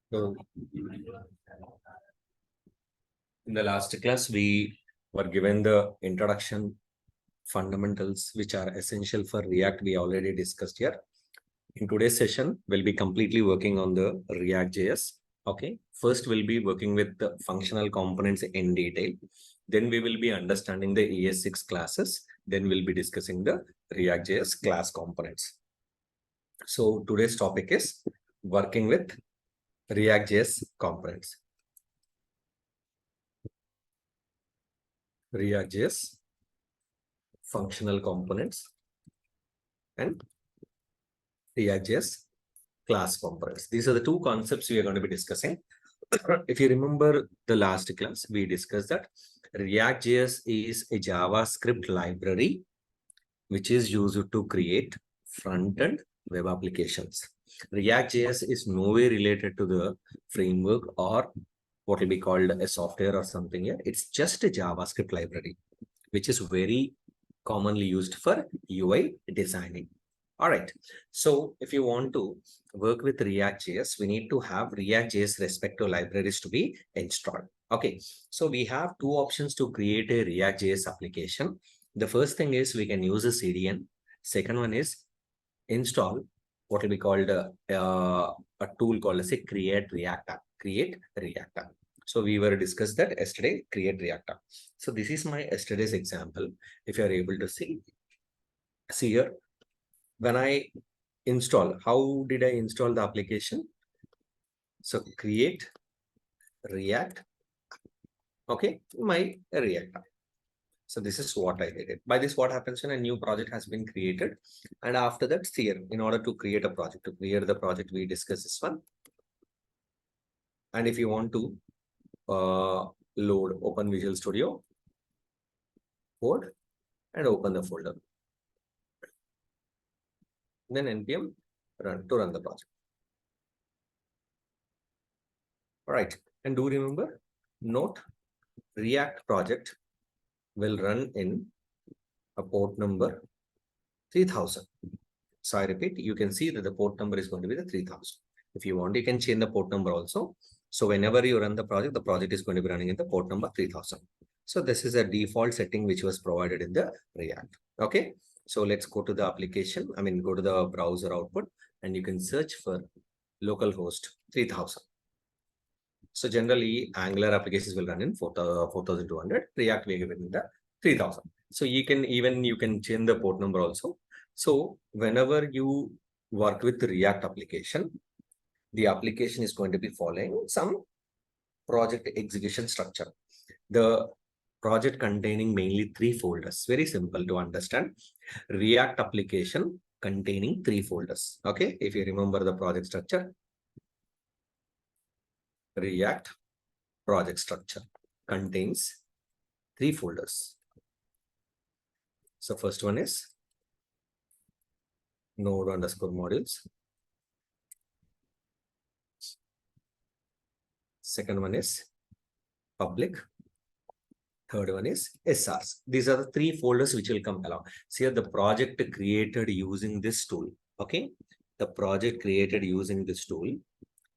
So, in the last class, we were given the introduction fundamentals which are essential for React. We already discussed here. In today's session, we'll be completely working on the React.js. Okay, first we'll be working with the functional components in detail. Then we will be understanding the ES6 classes. Then we'll be discussing the React.js class components. So today's topic is working with React.js components. React.js functional components and React.js class components. These are the two concepts we are going to be discussing. If you remember the last class, we discussed that React.js is a JavaScript library which is used to create front-end web applications. React.js is no way related to the framework or what will be called a software or something here. It's just a JavaScript library, which is very commonly used for UI designing. All right. So if you want to work with React.js, we need to have React.js respective libraries to be installed. Okay. So we have two options to create a React.js application. The first thing is we can use a CDN. Second one is install what will be called a tool called as a create React app. Create React app. So we were discussed that yesterday, create React app. So this is my yesterday's example. If you are able to see here, when I install, how did I install the application? So create React, okay, my React app. So this is what I did. By this, what happens when a new project has been created? And after that, here, in order to create a project, to create the project, we discuss this one. And if you want to load, open Visual Studio code and open the folder. Then npm run to run the project. All right. And do remember, note React project will run in a port number 3000. So I repeat, you can see that the port number is going to be the 3000. If you want, you can change the port number also. So whenever you run the project is going to be running in the port number 3000. So this is a default setting which was provided in the React. Okay. So let's go to the application. Go to the browser output and you can search for localhost 3000. So generally Angular applications will run in 4200. React will give it in the 3000. So you can change the port number also. So whenever you work with the React application, the application is going to be following some project execution structure. The project containing mainly 3 folders. Very simple to understand. React application containing 3 folders. Okay, if you remember the project structure, React project structure contains 3 folders. So first one is node underscore modules. Second one is public. Third one is SRs. These are the 3 folders which will come along. See here, the project created using this tool. Okay. The project created using this tool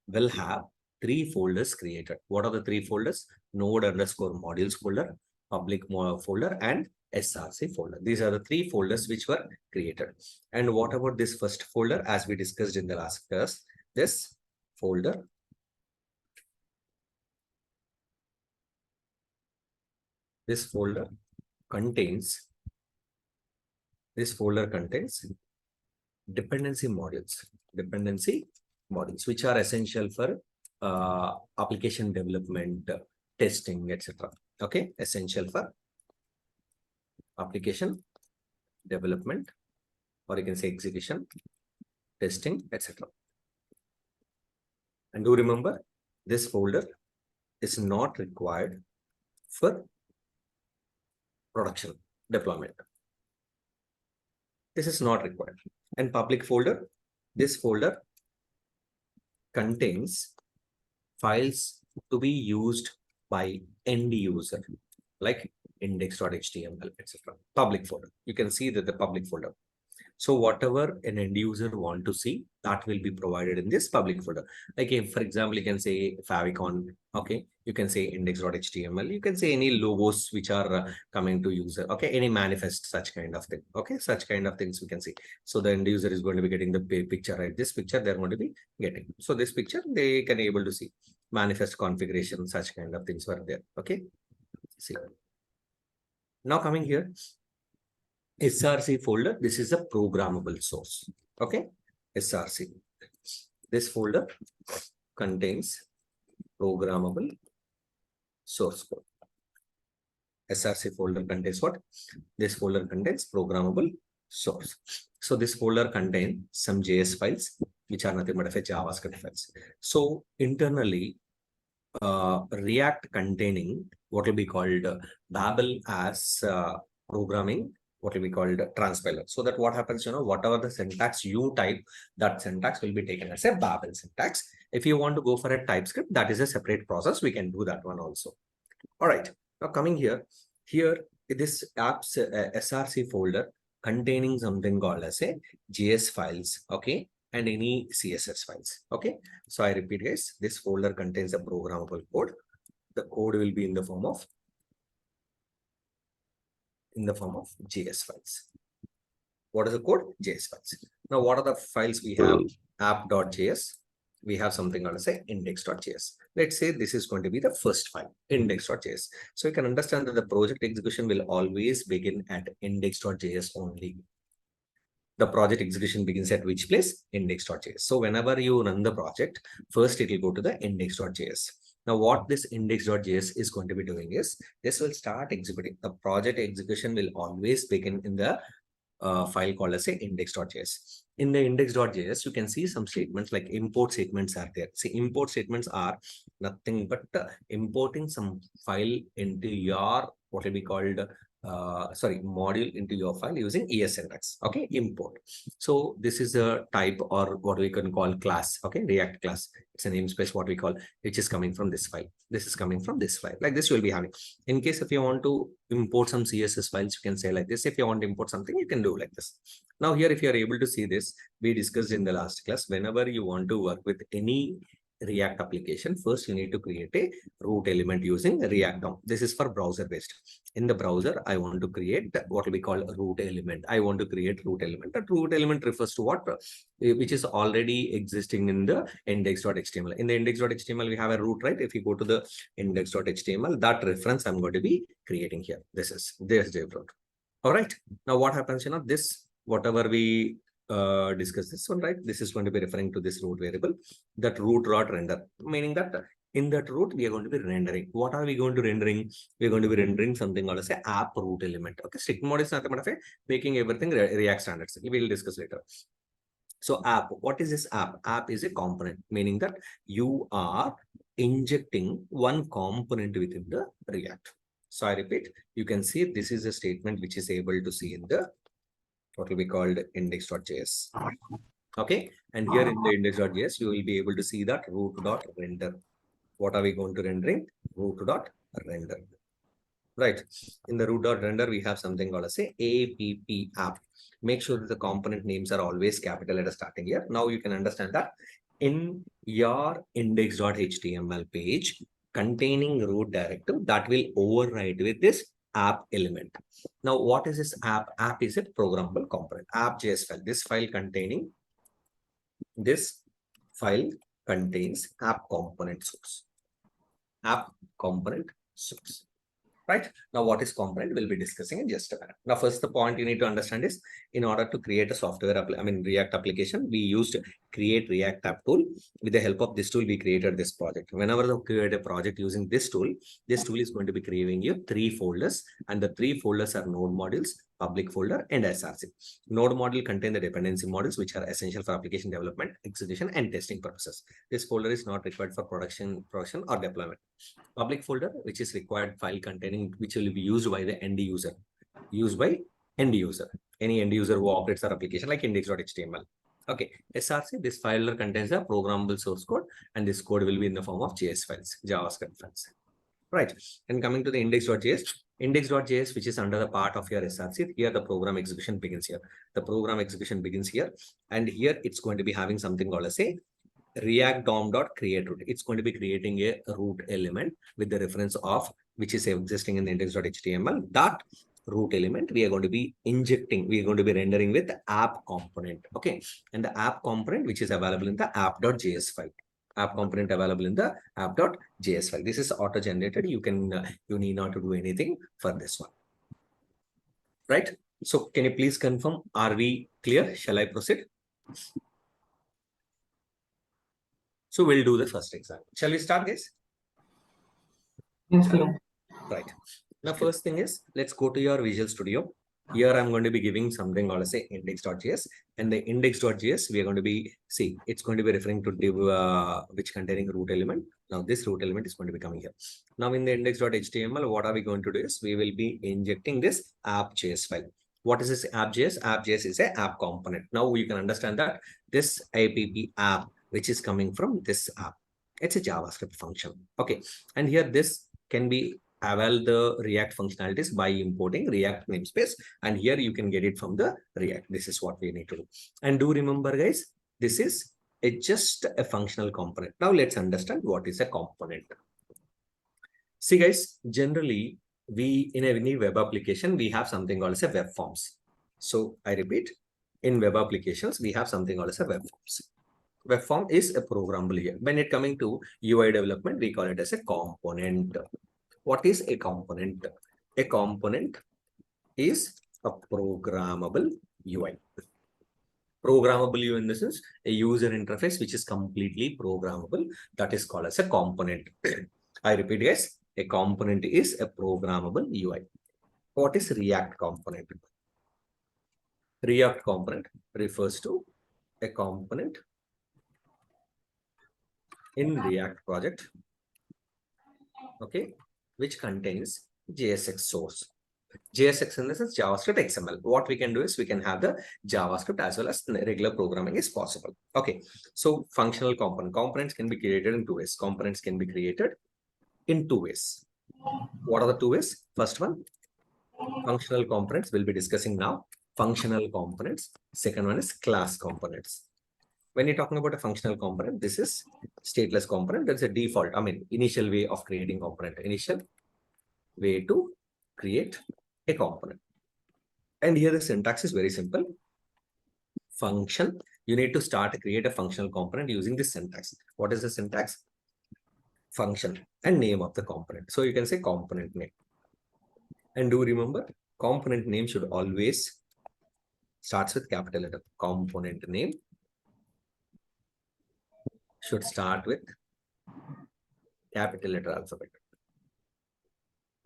will have 3 folders created. What are the 3 folders? Node underscore modules folder, public folder, and SRC folder. These are the 3 folders which were created. And what about this first folder? As we discussed in the last class, this folder contains dependency modules, which are essential for application development, testing, etc. Okay, essential for application development, or you can say execution, testing, etc. And do remember, this folder is not required for production deployment. This is not required. And public folder, this folder contains files to be used by end user, like index.html, etc. Public folder. You can see that the public folder. So whatever an end user want to see, that will be provided in this public folder. Like if, for example, you can say favicon, okay, you can say index.html, you can say any logos which are coming to user, okay, any manifest, such kind of thing, okay, such kind of things we can see. So the end user is going to be getting the picture, right? This picture they're going to be getting. So this picture they can able to see manifest configuration, such kind of things were there, okay. See, now coming here, SRC folder, this is a programmable source, okay. SRC, this folder contains programmable source code. SRC folder contains what? This folder contains programmable source. So this folder contains some JS files, which are nothing but a JavaScript files. So internally, React containing what will be called Babel as programming, what will be called transpiler. So that what happens, whatever the syntax you type, that syntax will be taken as a Babel syntax. If you want to go for a TypeScript, that is a separate process. We can do that one also. All right. Now coming here this app's SRC folder containing something called as a JS files, okay, and any CSS files, okay. So I repeat, guys, this folder contains a programmable code. The code will be in the form of JS files. What is the code? JS files. Now, what are the files we have? App.js. We have something called as a index.js. Let's say this is going to be the first file, index.js. So you can understand that the project execution will always begin at index.js only. The project execution begins at which place? Index.js. So whenever you run the project, first it will go to the index.js. Now, what this index.js is going to be doing is this will start executing. The project execution will always begin in the file called as a index.js. In the index.js, you can see some statements like import statements are there. See, import statements are nothing but importing some file into your what will be called module into your file using ES syntax. Okay, import. So this is a type or what we can call class. Okay, React class. It's a namespace what we call, which is coming from this file. This is coming from this file. Like this, you will be having. In case if you want to import some CSS files, you can say like this. If you want to import something, you can do like this. Now here, if you are able to see this, we discussed in the last class. Whenever you want to work with any React application, first you need to create a root element using React DOM. This is for browser based. In the browser, I want to create what we call a root element. I want to create root element. That root element refers to what? Which is already existing in the index.html. In the index.html, we have a root, right? If you go to the index.html, that reference I'm going to be creating here. There's JRoot. All right. Now what happens, this, whatever we discuss this one, right? This is going to be referring to this root variable, that root dot render, meaning that in that root, we are going to be rendering. What are we going to rendering? We are going to be rendering something called as a app root element. Okay, strict mode is nothing but making everything React standards. We will discuss later. So app, what is this app? App is a component, meaning that you are injecting one component within the React. So I repeat, you can see this is a statement which is able to see in the what will be called index.js. Okay, and here in the index.js, you will be able to see that root.render. What are we going to rendering? Root.render. Right. In the root.render, we have something called as a app. Make sure that the component names are always capital letter starting here. Now you can understand that in your index.html page containing root directive, that will override with this app element. Now, what is this app? App is a programmable component. App.js file. This file contains app component source. App component source. Right. Now, what is component? We'll be discussing in just a minute. Now, first, the point you need to understand is in order to create a software, React application, we used create React app tool. With the help of this tool, we created this project. Whenever you create a project using this tool is going to be creating you 3 folders, and the 3 folders are node modules, public folder, and SRC. Node module contain the dependency models, which are essential for application development, execution, and testing purposes. This folder is not required for production or deployment. Public folder, which is required file containing, which will be used by the end user. Any end user who operates our application like index.html. Okay, SRC, this file contains a programmable source code, and this code will be in the form of JS files, JavaScript files. right? And coming to the index.js, which is under the part of your SRC, here the program execution begins here. The program execution begins here, and here it's going to be having something called as a React DOM.create root. It's going to be creating a root element with the reference of which is existing in the index.html. That root element we are going to be injecting, we are going to be rendering with the app component. Okay, and the app component which is available in the app.js file. App component available in the app.js file. This is auto generated. You can you need not to do anything for this one, right? So can you please confirm, are we clear? Shall I proceed? So we'll do the first example. Shall we start, guys? Yes, sir. Right. Now, first thing is, let's go to your Visual Studio. Here, I'm going to be giving something called as a index.js. And the index.js, we are going to be, see, it's going to be referring to div, which containing root element. Now, this root element is going to be coming here. Now, in the index.html, what are we going to do is, we will be injecting this app.js file. What is this app.js? App.js is an app component. Now, you can understand that this app, which is coming from this app, it's a JavaScript function. Okay. And here, this can be avail the React functionalities by importing React namespace, and here you can get it from the React. This is what we need to do. And do remember, guys, this is just a functional component. Now let's understand what is a component. See, guys, generally we in any web application we have something called as a web forms. So I repeat, in web applications we have something called as a web forms. Web form is a programmable here. When it coming to UI development, we call it as a component. What is a component? A component is a programmable UI. Programmable UI in the sense, a user interface which is completely programmable. That is called as a component. I repeat, guys, a component is a programmable UI. What is React component? React component refers to a component in React project, okay, which contains JSX source. JSX in the sense JavaScript XML. What we can do is we can have the JavaScript as well as regular programming is possible. Okay, so functional components can be created in two ways. Components can be created in two ways. What are the two ways? First one, functional components we'll be discussing now. Functional components. Second one is class components. When you're talking about a functional component, this is stateless component. That's a default, initial way of creating component. Initial way to create a component. And here the syntax is very simple. Function, you need to create a functional component using this syntax. What is the syntax? Function and name of the component. So you can say component name. And do remember, component name should always starts with capital letter. Component name should start with capital letter alphabet.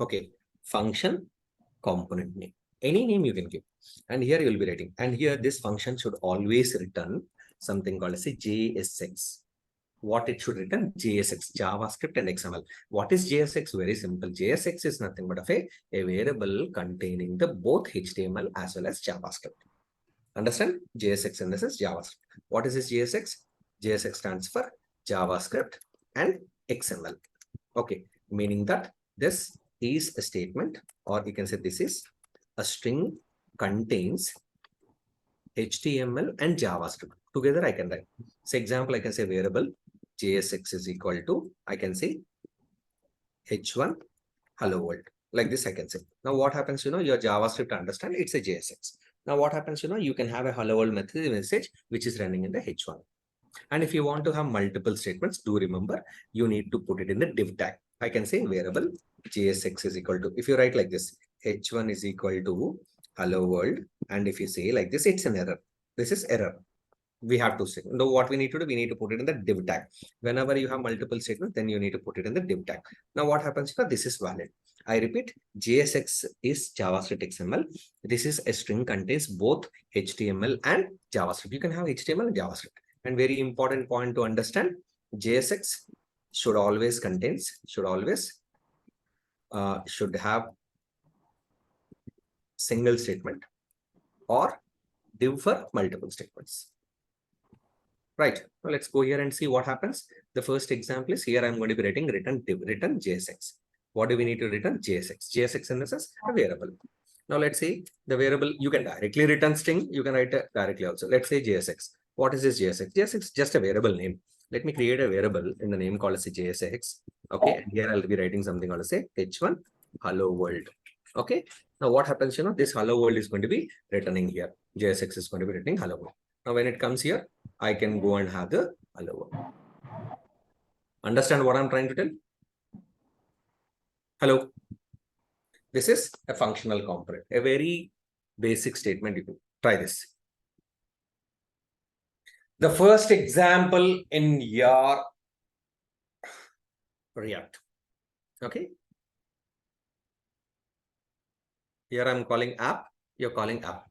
Okay, function, component name. Any name you can give. And here you will be writing. And here this function should always return something called as a JSX. What it should return? JSX, JavaScript and XML. What is JSX? Very simple. JSX is nothing but a variable containing the both HTML as well as JavaScript. Understand? JSX in this is JavaScript. What is this JSX? JSX stands for JavaScript and XML. Okay, meaning that this is a statement, or you can say this is a string contains HTML and JavaScript. Together I can write. So example, I can say variable JSX is equal to, I can say H1 hello world. Like this I can say. Now what happens, your JavaScript understand it's a JSX. Now what happens, you can have a hello world message which is running in the H1. And if you want to have multiple statements, do remember, you need to put it in the div tag. I can say variable JSX is equal to, if you write like this, H1 is equal to hello world. And if you say like this, it's an error. This is error. We have to say, no, what we need to do, we need to put it in the div tag. Whenever you have multiple statements, then you need to put it in the div tag. Now what happens, this is valid. I repeat, JSX is JavaScript XML. This is a string contains both HTML and JavaScript. You can have HTML and JavaScript. And very important point to understand, JSX should always should have single statement or div for multiple statements. Right. Now let's go here and see what happens. The first example is here I'm going to be writing return JSX. What do we need to return? JSX. JSX in this is a variable. Now let's say the variable, you can directly return string, you can write it directly also. Let's say JSX. What is this JSX? JSX is just a variable name. Let me create a variable in the name called as a JSX. Okay, and here I'll be writing something called as a H1 hello world. Okay, now what happens, this hello world is going to be returning here. JSX is going to be returning hello world. Now when it comes here, I can go and have the hello world. Understand what I'm trying to tell? Hello. This is a functional component, a very basic statement. You can try this. The first example in your React. Okay. Here I'm calling app, you're calling app.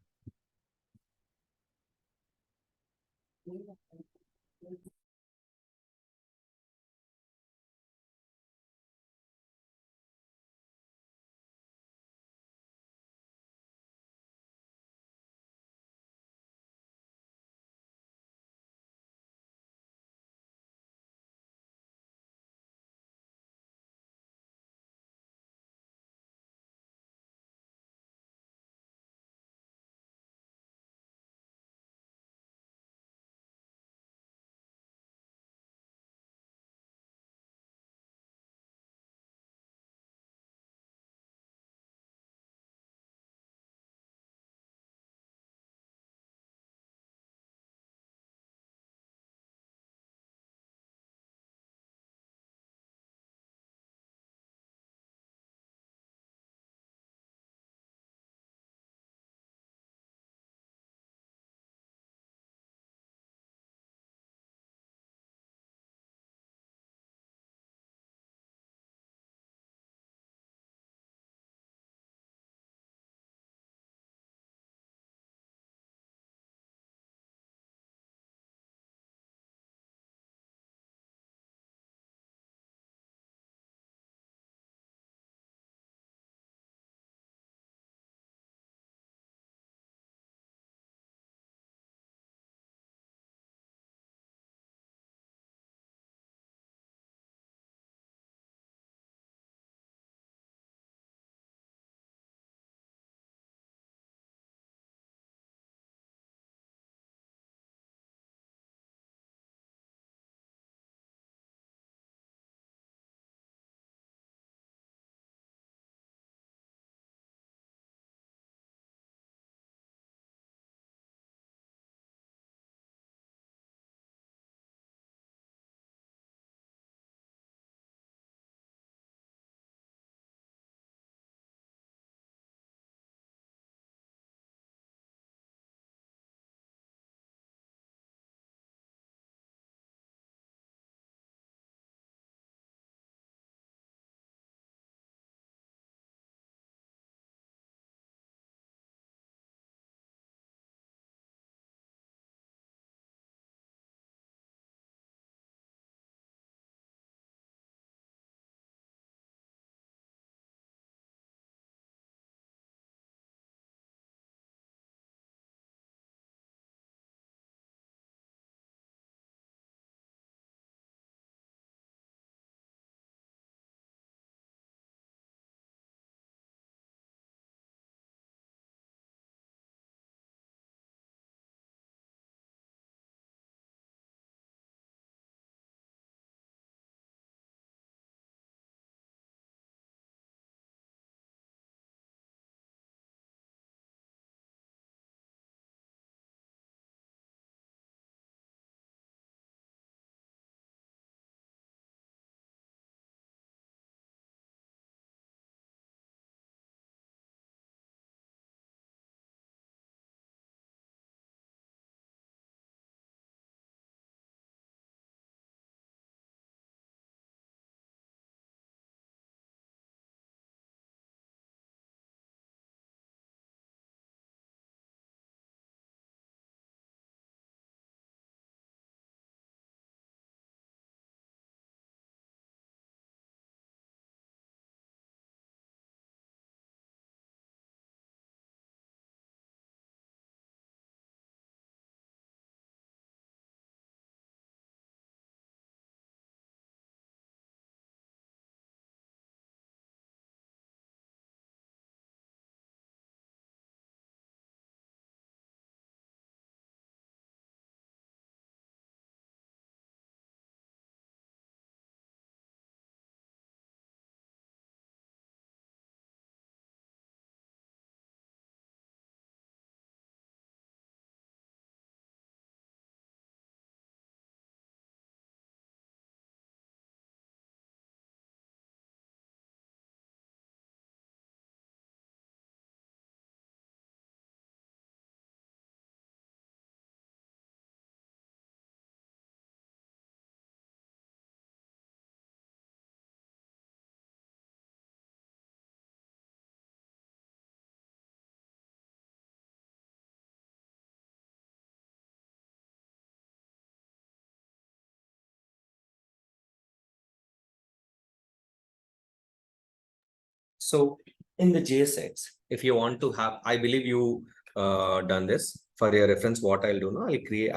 So in the JSX, if you want to have, I believe you done this for your reference. What I'll do now,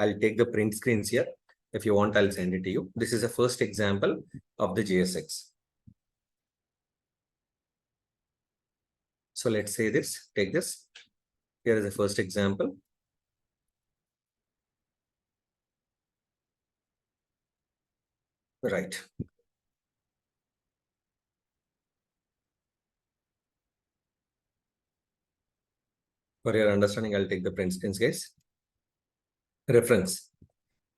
I'll take the print screens here. If you want, I'll send it to you. This is the first example of the JSX. So let's say this, take this. Here is the first example. Right. For your understanding, I'll take the print screens, guys. Reference.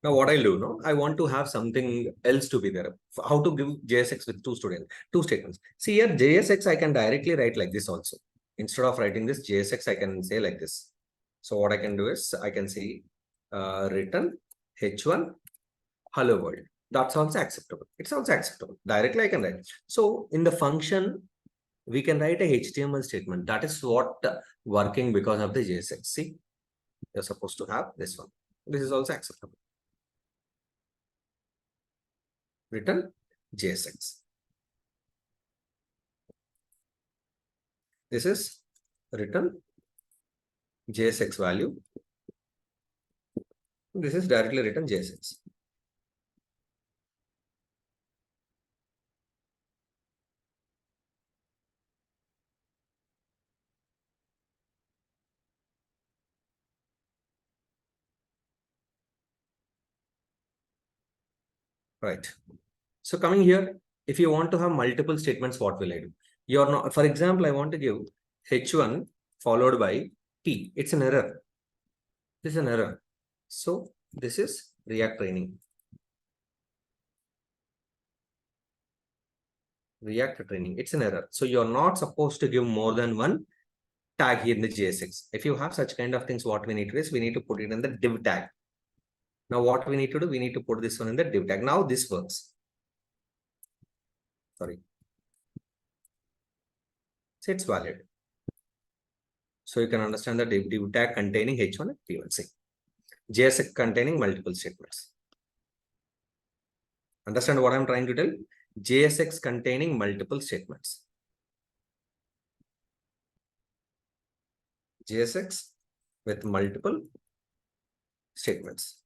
Now, what I'll do now, I want to have something else to be there. How to give JSX with two statements. See here, JSX, I can directly write like this also. Instead of writing this JSX, I can say like this. So what I can do is I can say return H1 hello world. That's also acceptable. It's also acceptable. Directly I can write. So in the function, we can write a HTML statement. That is what working because of the JSX. See, you're supposed to have this one. This is also acceptable. Return JSX. This is return JSX value. This is directly written JSX. Right. So coming here, if you want to have multiple statements, what will I do? You're not, for example, I want to give H1 followed by P. It's an error. This is an error. So this is React training. React training. It's an error. So you're not supposed to give more than one tag here in the JSX. If you have such kind of things, what we need to do is we need to put it in the div tag. Now what we need to do, we need to put this one in the div tag. Now this works. Sorry. So it's valid. So you can understand the div tag containing H1 and P1. See, JSX containing multiple statements. Understand what I'm trying to tell? JSX containing multiple statements. JSX with multiple statements.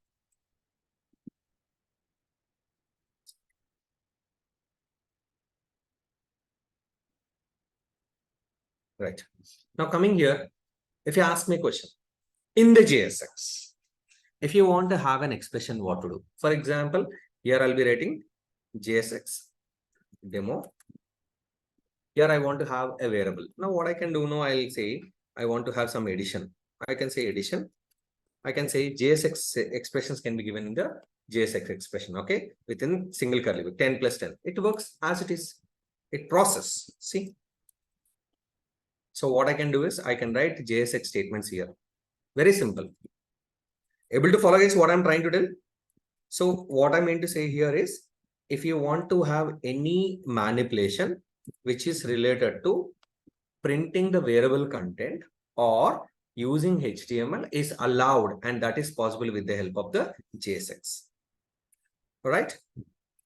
Right. Now coming here, if you ask me a question, in the JSX, if you want to have an expression, what to do? For example, here I'll be writing JSX demo. Here I want to have a variable. Now what I can do now, I'll say I want to have some addition. I can say addition. I can say JSX expressions can be given in the JSX expression, okay? Within single curly with 10 plus 10. It works as it is. It process. See? So what I can do is I can write JSX statements here. Very simple. Able to follow guys what I'm trying to tell? So what I mean to say here is, if you want to have any manipulation which is related to printing the variable content or using HTML is allowed, and that is possible with the help of the JSX. All right,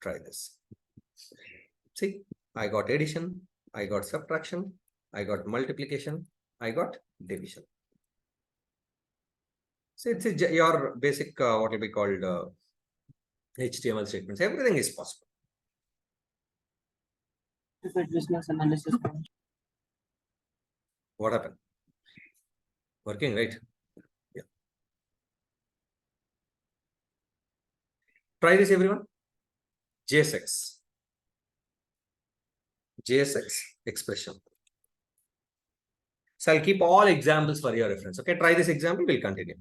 try this. See, I got addition, I got subtraction, I got multiplication, I got division. So it's your basic what will be called HTML statements. Everything is possible. Business analysis. What happened? Working, right? Yeah. Try this, everyone. JSX. JSX expression. So I'll keep all examples for your reference. Okay, try this example. We'll continue.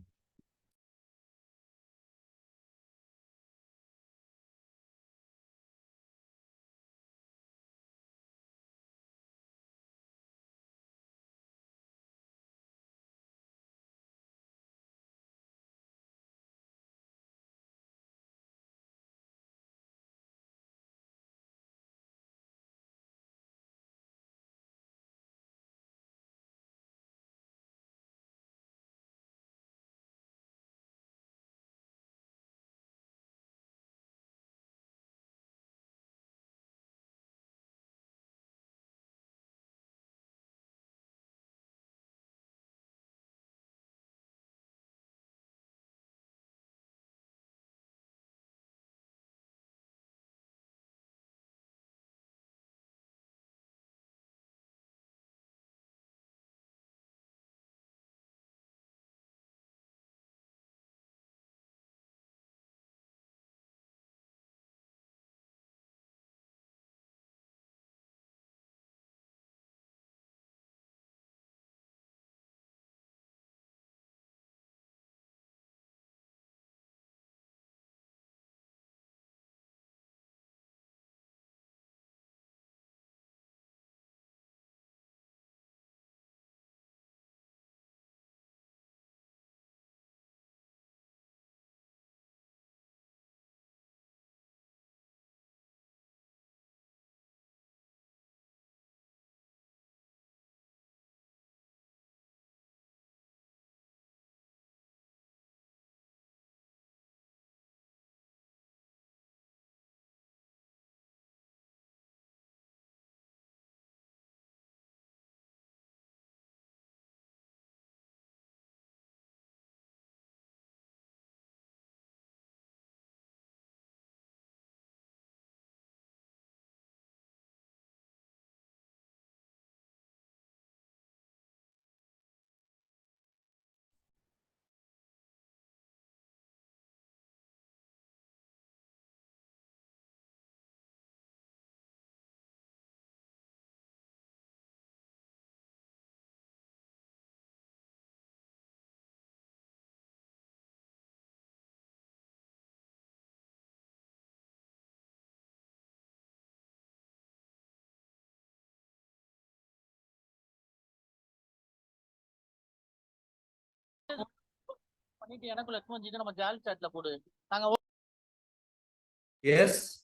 Yes.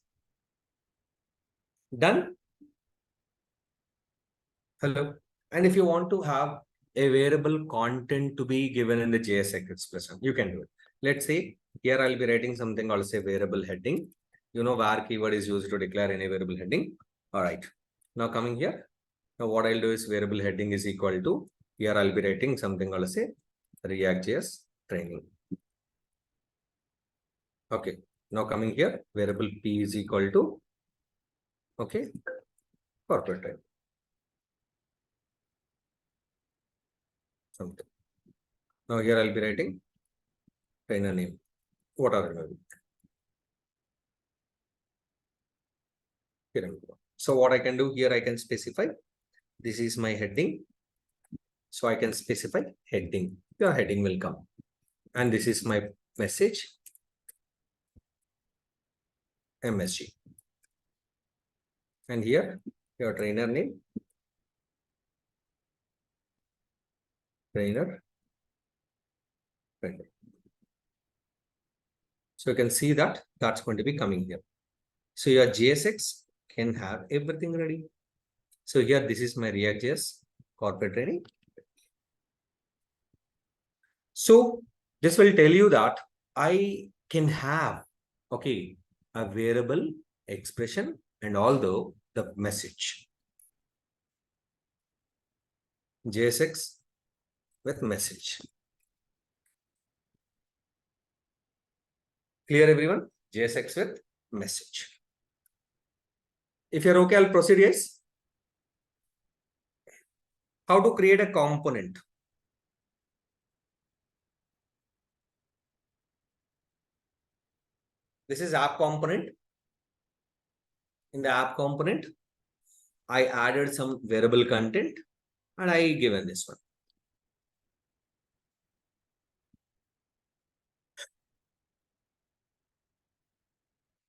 Done. Hello. And if you want to have a variable content to be given in the JSX expression, you can do it. Let's say here I'll be writing something called say variable heading. You know var keyword is used to declare any variable heading. All right. Now coming here. Now what I'll do is variable heading is equal to, here I'll be writing something called say React.js training. Okay. Now coming here, variable p is equal to, okay, corporate training. Something. Now here I'll be writing trainer name. What are the here? So what I can do here, I can specify this is my heading. So I can specify heading. Your heading will come. And this is my message. MSG. And here your trainer name. Trainer. So you can see that that's going to be coming here. So your JSX can have everything ready. So here, this is my React.js corporate training. So this will tell you that I can have, okay, a variable expression and although the message. JSX with message. Clear everyone? JSX with message. If you're okay, I'll proceed, yes. How to create a component? This is app component. In the app component, I added some variable content and I given this one.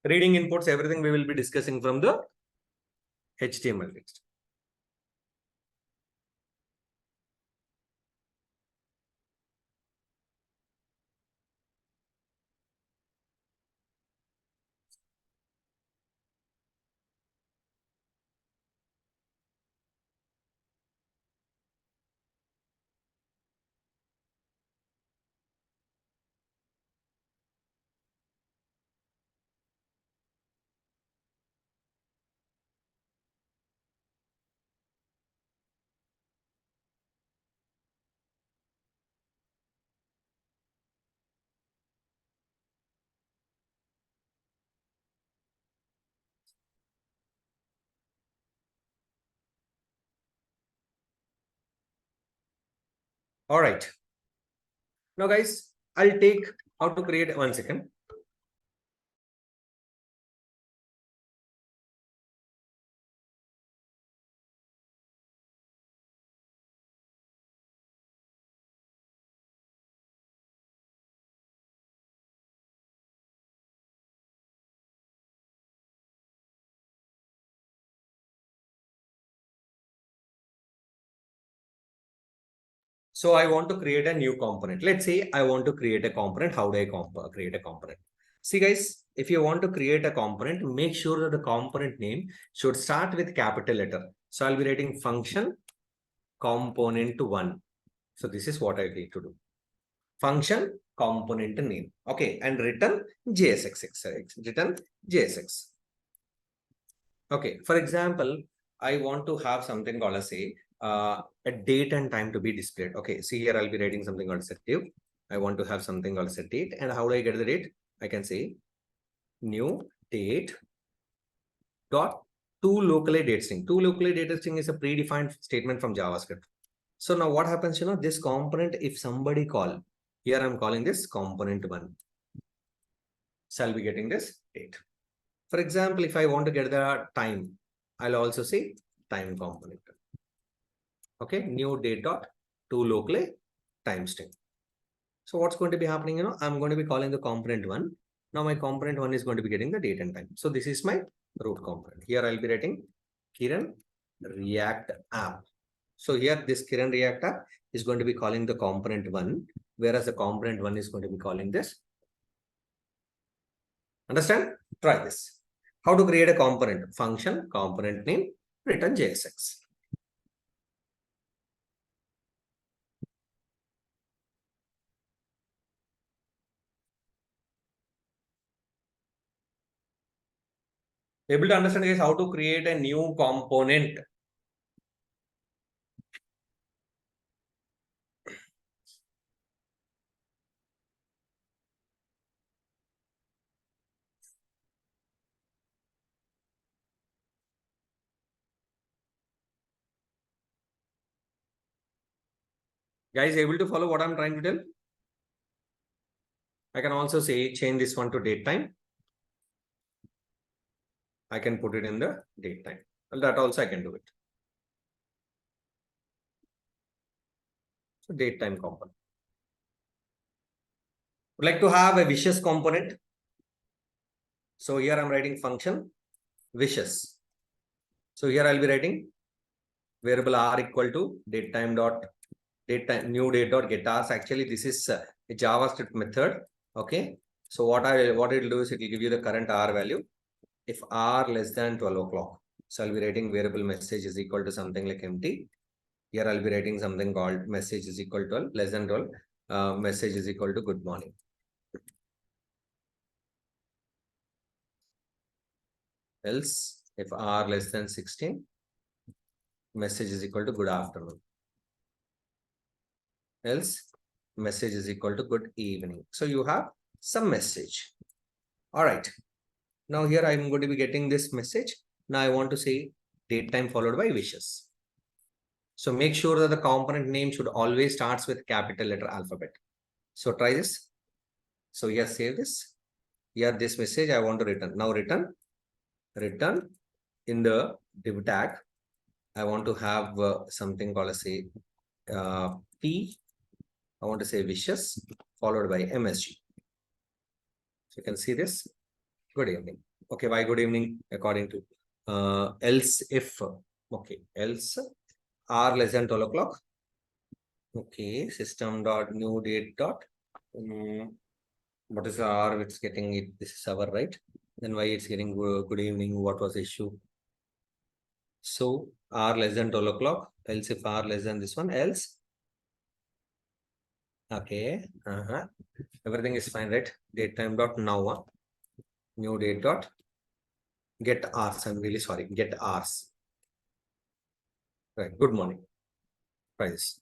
Reading inputs, everything we will be discussing from the HTML text. All right. Now, guys, I'll take how to create 1 second. So I want to create a new component. Let's say I want to create a component. How do I create a component? See, guys, if you want to create a component, make sure that the component name should start with capital letter. So I'll be writing function component 1. So this is what I need to do. Function component name. Okay. And return JSX. Return JSX. Okay. For example, I want to have something called as a date and time to be displayed. Okay. See here, I'll be writing something called set div. I want to have something called set date. And how do I get the date? I can say new date dot toLocally date string. toLocally date string is a predefined statement from JavaScript. So now what happens, this component, if somebody call, here I'm calling this component 1. So I'll be getting this date. For example, if I want to get the time, I'll also say time component. Okay, new date dot toLocally time string. So what's going to be happening, I'm going to be calling the component 1. Now my component 1 is going to be getting the date and time. So this is my root component. Here I'll be writing Kiran React app. So here this Kiran React app is going to be calling the component 1. whereas the component 1 is going to be calling this. Understand? Try this. How to create a component? Function, component name, return JSX. Able to understand, guys, how to create a new component? Guys, able to follow what I'm trying to tell? I can also say change this one to date time. I can put it in the date time. Well, that also I can do it. So date time component. Would like to have a wishes component. So here I'm writing function wishes. So here I'll be writing variable r equal to date time dot date time new date dot get hours. Actually, this is a JavaScript method. Okay. So what it will do is it will give you the current r value if r less than 12 o'clock. So I'll be writing variable message is equal to something like empty. Here I'll be writing something called message is equal to 12, less than 12. Message is equal to good morning. Else, if r less than 16, message is equal to good afternoon. Else, message is equal to good evening. So you have some message. All right. Now here I'm going to be getting this message. Now I want to say date time followed by wishes. So make sure that the component name should always starts with capital letter alphabet. So try this. So here save this. Here this message I want to return. Now return in the div tag. I want to have something called as a P. I want to say wishes followed by MSG. So you can see this. Good evening. Okay, why good evening? According to else if okay, else r less than 12 o'clock. Okay, system dot new date dot. What is the r? It's getting it. This is our right. Then why it's getting good evening? What was the issue? So r less than 12 o'clock. Else if r less than this one. Else. Okay. Everything is fine, right? Date time dot now. New date dot get hours. I'm really sorry. Get hours. Right. Good morning. Price.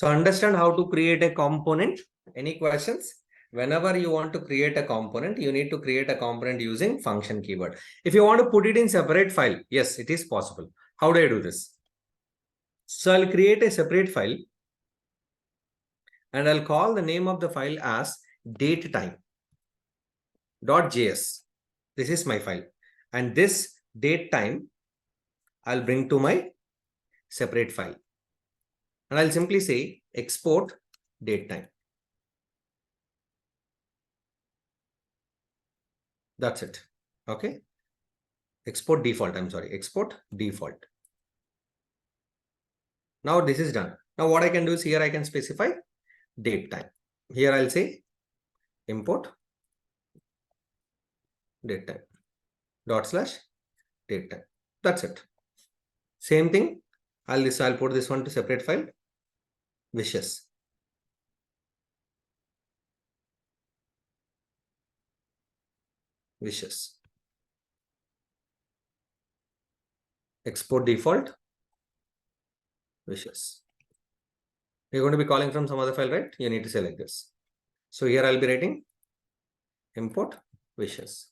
So understand how to create a component. Any questions? Whenever you want to create a component, you need to create a component using function keyword. If you want to put it in separate file, yes, it is possible. How do I do this? So I'll create a separate file and I'll call the name of the file as datetime.js. This is my file. And this datetime I'll bring to my separate file. And I'll simply say export datetime. That's it. Okay. Export default. I'm sorry. Export default. Now this is done. Now what I can do is here I can specify date time. Here I'll say import date time / date time. That's it. Same thing. I'll put this one to separate file. Wishes. Wishes. Export default. Wishes. You're going to be calling from some other file, right? You need to say like this. So here I'll be writing import wishes.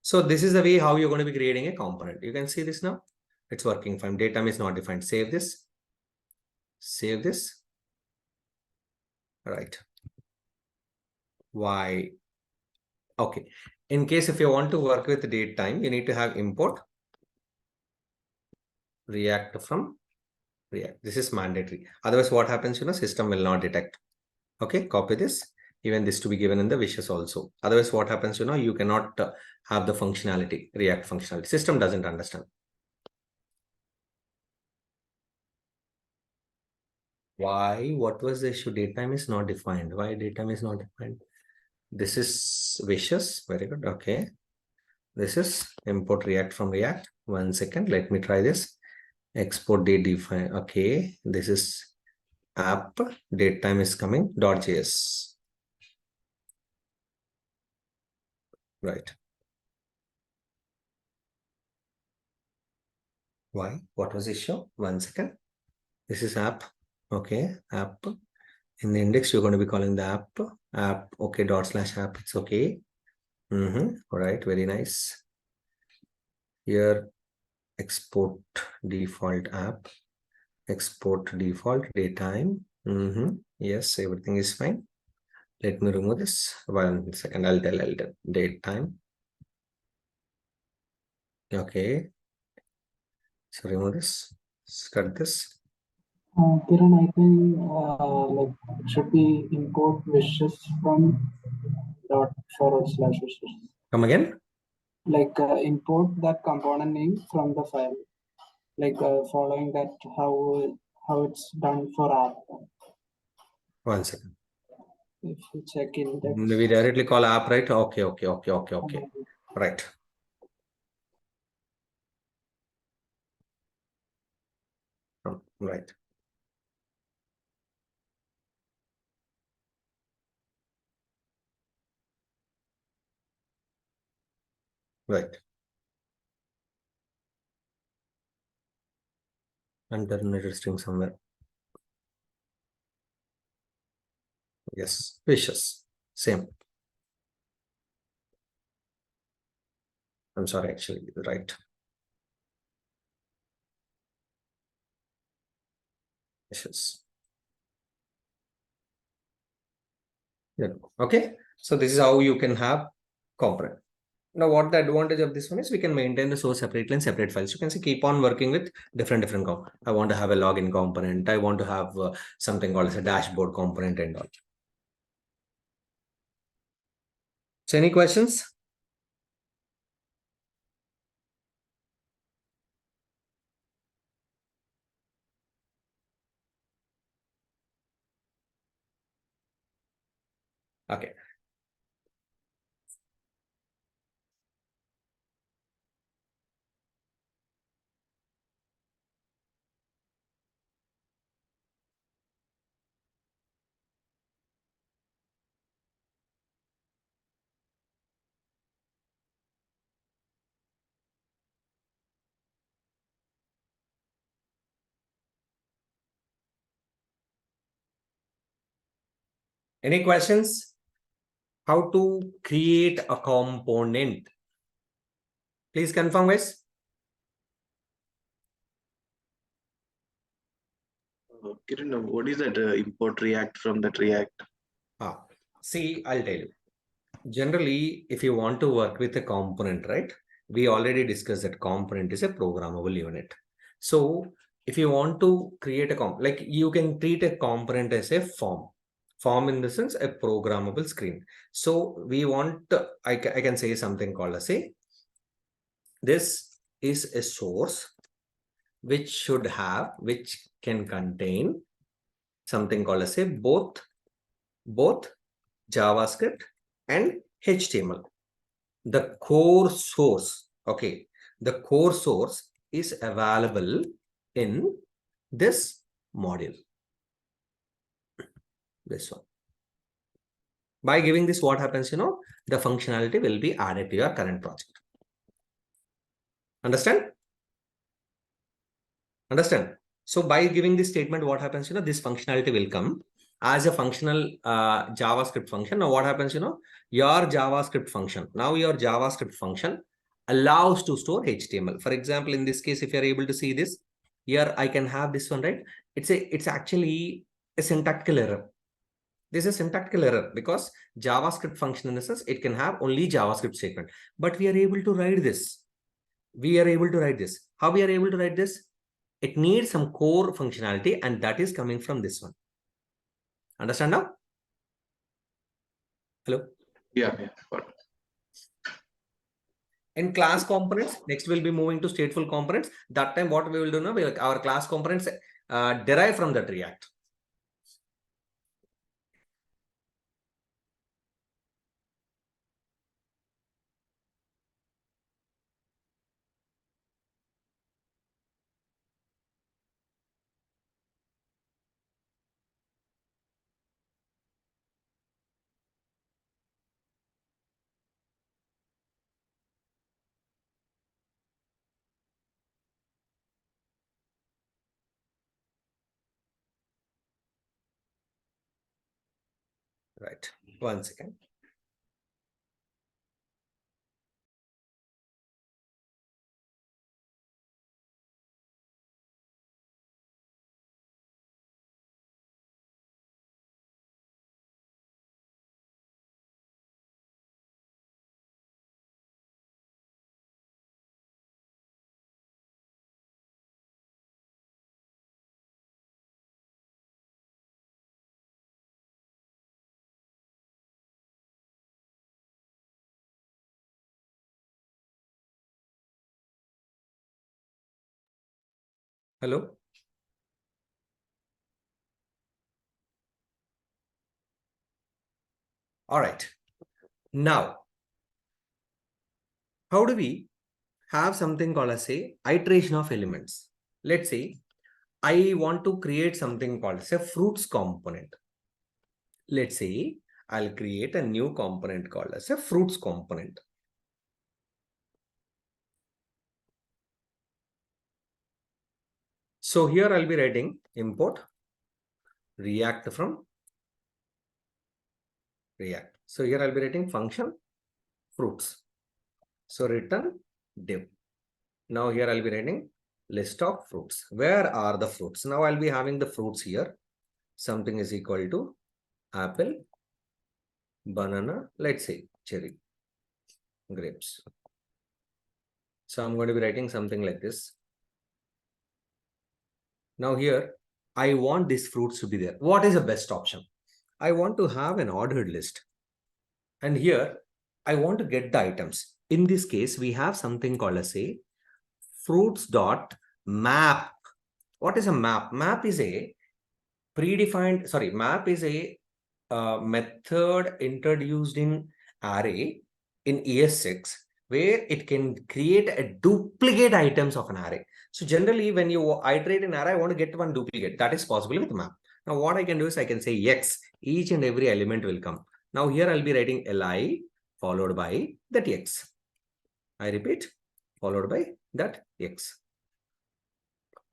So this is the way how you're going to be creating a component. You can see this now. It's working fine. Datetime is not defined. Save this. Save this. Right. Why? Okay. In case if you want to work with date time, you need to have import React from React. This is mandatory. Otherwise, what happens? System will not detect. Okay. Copy this. Even this to be given in the wishes also. Otherwise, what happens? You cannot have the functionality, React functionality. System doesn't understand. Why? What was the issue? Datetime is not defined. Why datetime is not defined? This is wishes. Very good. Okay. This is import React from React. 1 second. Let me try this. Export date define. Okay. This is app. Datetime is coming. .js. Right. Why? What was the issue? 1 second. This is app. Okay. App. In the index, you're going to be calling the app. App. Okay. ./app. It's okay. All right. Very nice. Here, export default app. Export default datetime. Yes, everything is fine. Let me remove this. 1 second. I'll tell date time. Okay. So remove this. Cut this. Kiran, I think like it should be import wishes from ./wishes. Come again. Like import that component name from the file. Like following that how it's done for app. 1 second. If you check index. We directly call app, right? Okay. Right. Right. Right. And terminated string somewhere. Yes. Wishes. Same. I'm sorry, actually. Right. Wishes. Yeah. Okay. So this is how you can have component. Now, what the advantage of this one is, we can maintain the source separately in separate files. You can see keep on working with different I want to have a login component. I want to have something called as a dashboard component and all. So any questions? Okay. Any questions? How to create a component? Please confirm, guys. Kiran, what is that import React from that React? See, I'll tell you. Generally, if you want to work with a component, right? We already discussed that component is a programmable unit. So if you want to create a like you can treat a component as a form in the sense a programmable screen. So we want, I can say something called as a, this is a source which can contain something called as a both JavaScript and HTML. The core source, okay, the core source is available in this module. This one. By giving this, what happens, the functionality will be added to your current project. Understand? Understand? So by giving this statement, what happens, this functionality will come as a functional JavaScript function. Now what happens, your JavaScript function, allows to store HTML. For example, in this case, if you're able to see this, here I can have this one, right? It's actually a syntactical error. This is a syntactical error because JavaScript function, in the sense, it can have only JavaScript statement, but we are able to write this. How we are able to write this? It needs some core functionality, and that is coming from this one. Understand now? Hello? Yeah. In class components, next we'll be moving to stateful components. That time, what we will do now, our class components derive from that React. Right. 1 second. Hello? All right. Now, how do we have something called as a iteration of elements? Let's say I want to create something called as a fruits component. Let's say I'll create a new component called as a fruits component. So here I'll be writing import React from React. So here I'll be writing function fruits. So return div. Now here I'll be writing list of fruits. Where are the fruits? Now I'll be having the fruits here. Something is equal to apple, banana, let's say cherry, grapes. So I'm going to be writing something like this. Now here, I want these fruits to be there. What is the best option? I want to have an ordered list. And here, I want to get the items. In this case, we have something called as a fruits.map. What is a map? Map is a method introduced in array in ES6 where it can create a duplicate items of an array. So generally, when you iterate an array, I want to get one duplicate. That is possible with map. Now, what I can do is I can say X, each and every element will come. Now, here I'll be writing li followed by that X. I repeat, followed by that X.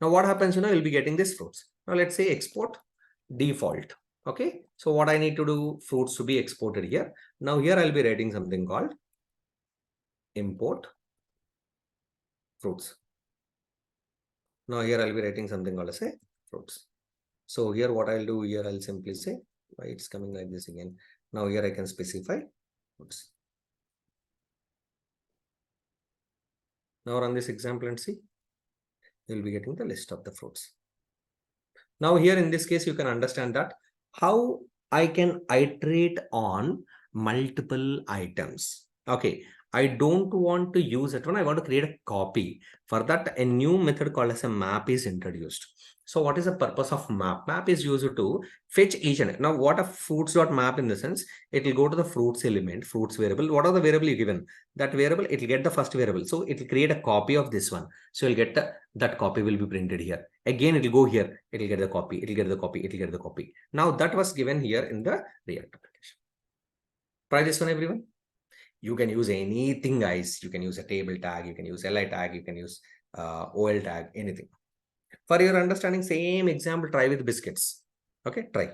Now, what happens, you'll be getting this fruits. Now, let's say export default. Okay, so what I need to do, fruits to be exported here. Now here I'll be writing something called import fruits. Now here I'll be writing something called as a fruits. So here what I'll do here, I'll simply say, why it's coming like this again. Now here I can specify fruits. Now run this example and see, you'll be getting the list of the fruits. Now here in this case, you can understand that how I can iterate on multiple items. Okay, I don't want to use it when I want to create a copy. For that, a new method called as a map is introduced. So what is the purpose of map? Map is used to fetch each and now what a fruits.map in the sense, it will go to the fruits element, fruits variable. What are the variable you given? That variable, it will get the first variable. So it will create a copy of this one. So you'll get that copy will be printed here. Again, it will go here. It will get the copy. It will get the copy. It will get the copy. Now that was given here in the React application. Try this one, everyone. You can use anything, guys. You can use a table tag. You can use li tag. You can use OL tag. Anything. For your understanding, same example. Try with biscuits. Okay, try.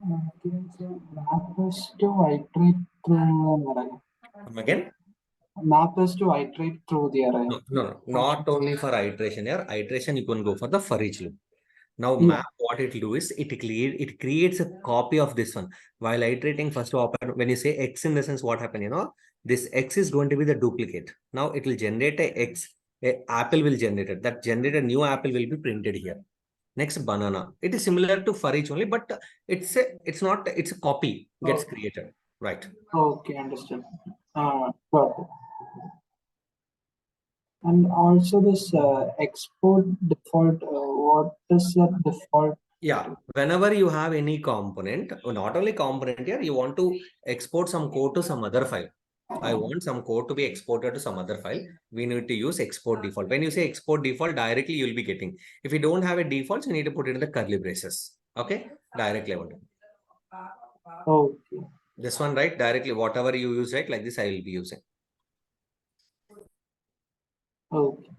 Okay, so map is to iterate through an array. Come again? Map is to iterate through the array. No, not only for iteration here. Iteration, you can go for the for each loop. Now Yeah. map, what it will do is it creates a copy of this one. While iterating first open, when you say X in the sense, what happened, this X is going to be the duplicate. Now it will generate a X, a apple will generate it. That generated new apple will be printed here. Next, banana. It is similar to for each only, but it's a copy gets created. Right. Okay, understood. Got it. And also this export default, what is that default? Yeah, whenever you have any component, not only component here, you want to export some code to some other file. I want some code to be exported to some other file. We need to use export default. When you say export default, directly you'll be getting. If you don't have a default, you need to put it in the curly braces. Okay, directly I want. Okay. This one, right? Directly, whatever you use, right? Like this, I will be using. Okay.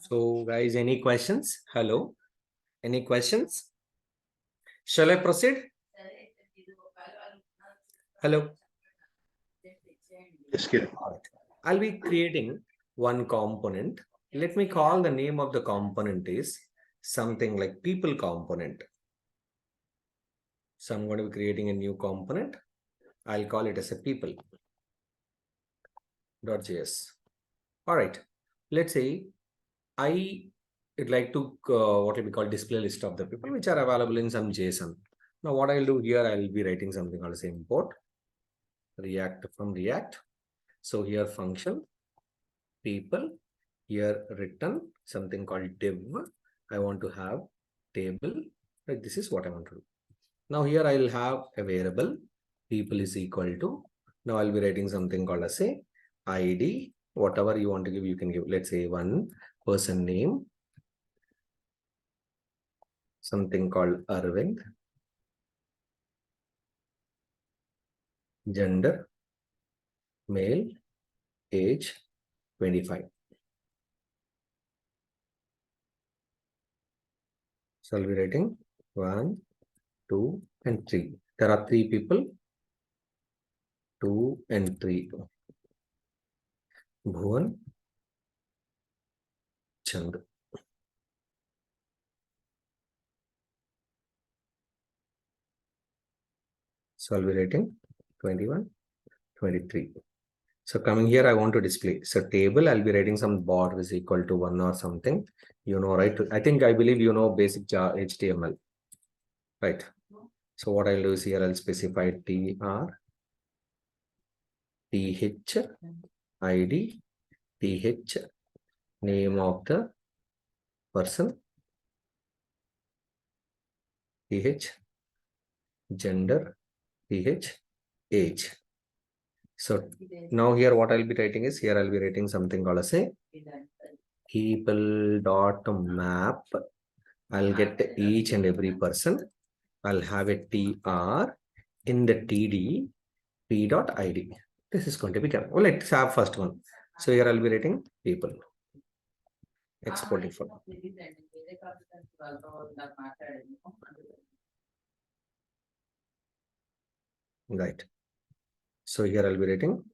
So guys, any questions? Hello? Any questions? Shall I proceed? Hello? Yes, Kiran. All right. I'll be creating one component. Let me call the name of the component is something like people component. So I'm going to be creating a new component. I'll call it as a people.js. All right. Let's say I would like to what will be called display list of the people which are available in some JSON. Now what I'll do here, I'll be writing something called as import React from React. So here function people, here return something called div. I want to have table. Right, this is what I want to do. Now here I'll have a variable people is equal to. Now I'll be writing something called as a ID. Whatever you want to give, you can give. Let's say one person name, something called Arvind, gender, male, age 25. So I'll be writing 1, 2, and 3. There are 3 people, 2 and 3. Bhuvan, Chand. So I'll be writing 21, 23. So coming here, I want to display. So table, I'll be writing some bar is equal to 1 or something. You know, right? I believe you know basic HTML. Right. So what I'll do is here, I'll specify tr, th, id, th, name of the person, th, gender, th, age. So now here what I'll be writing is here I'll be writing something called as a people dot map. I'll get each and every person. I'll have a tr in the td p dot id. This is going to be coming. Well, let's have first one. So here I'll be writing people. Exporting for. Right. So here I'll be writing.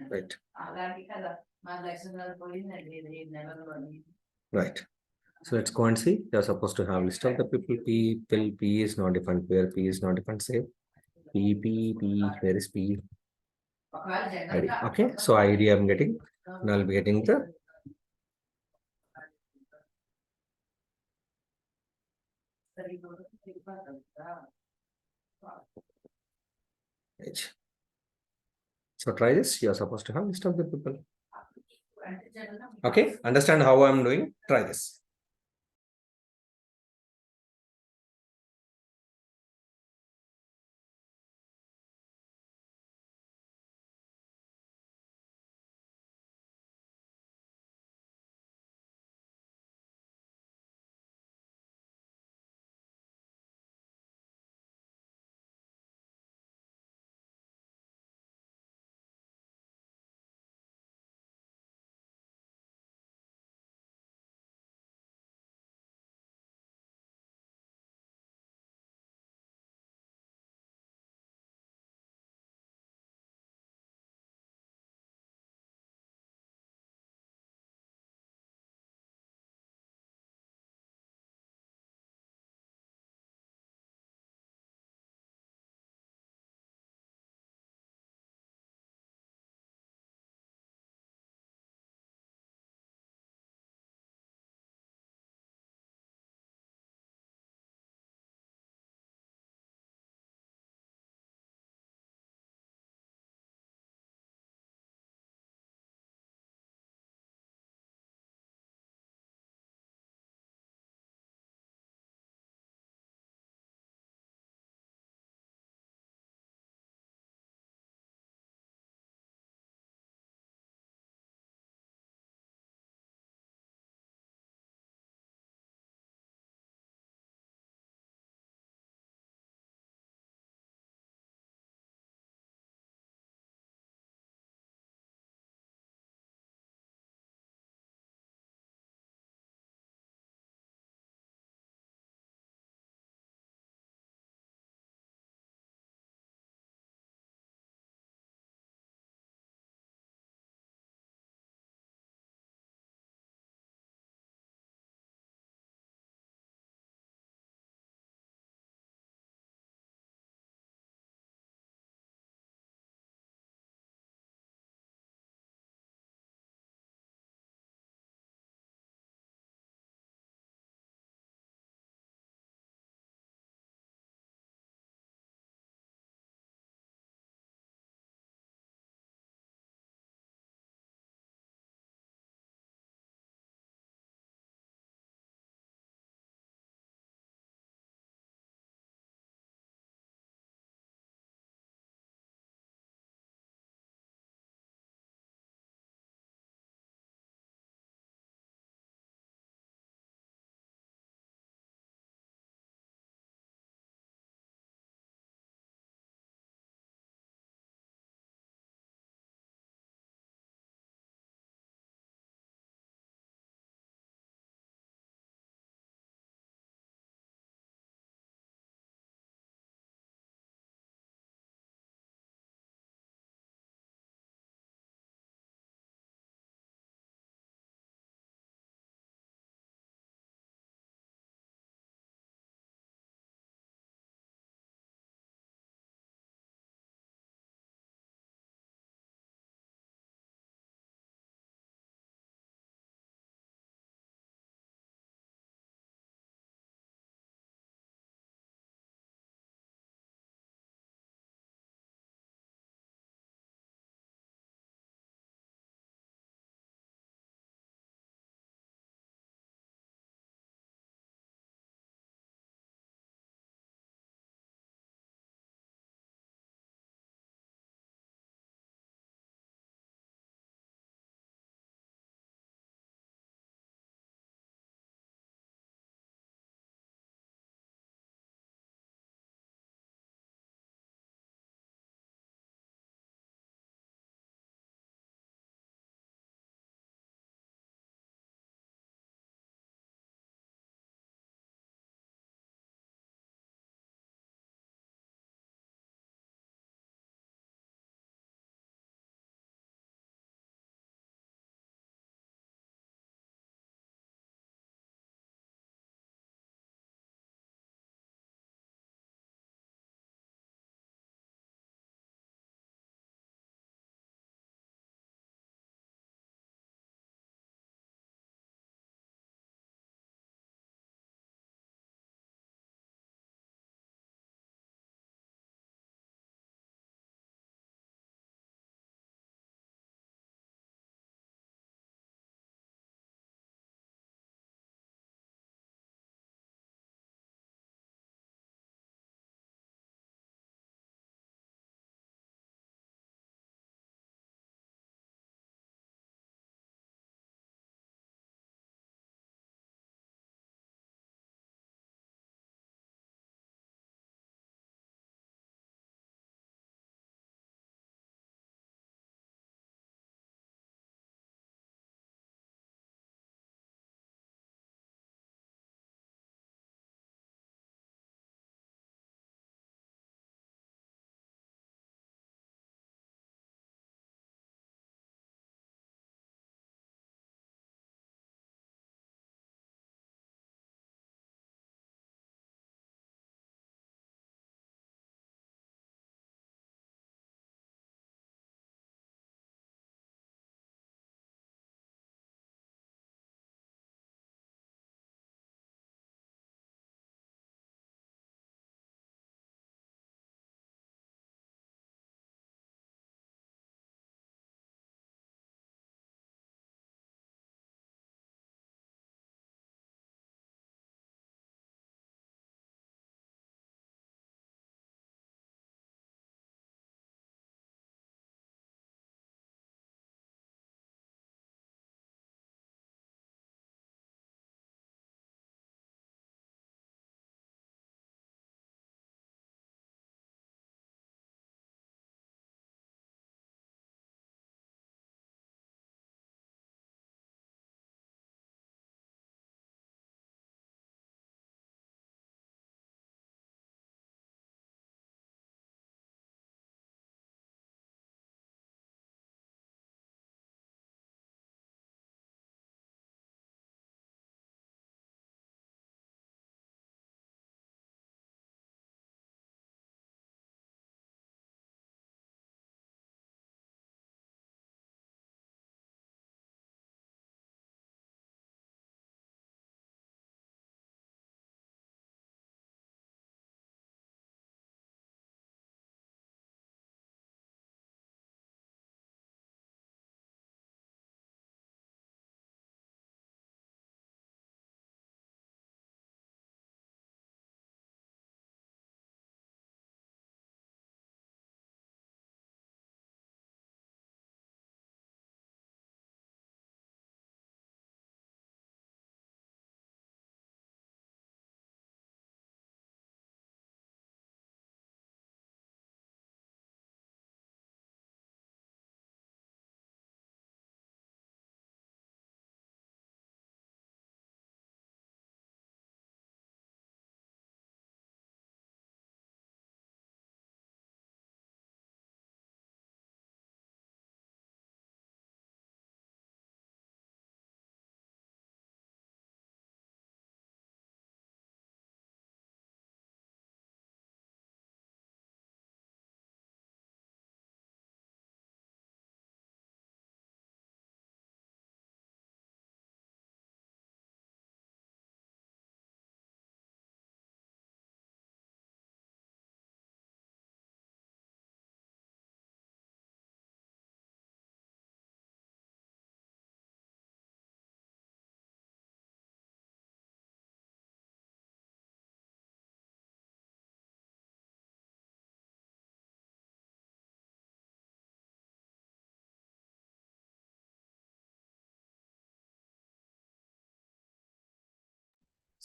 Right. Right. So let's go and see. You're supposed to have list of the people. P is not defined. Where P is not defined. Say P. Where is P? ID. Okay. So ID I'm getting. Now I'll be getting the age. So try this. You're supposed to have list of the people. Okay. Understand how I'm doing? Try this.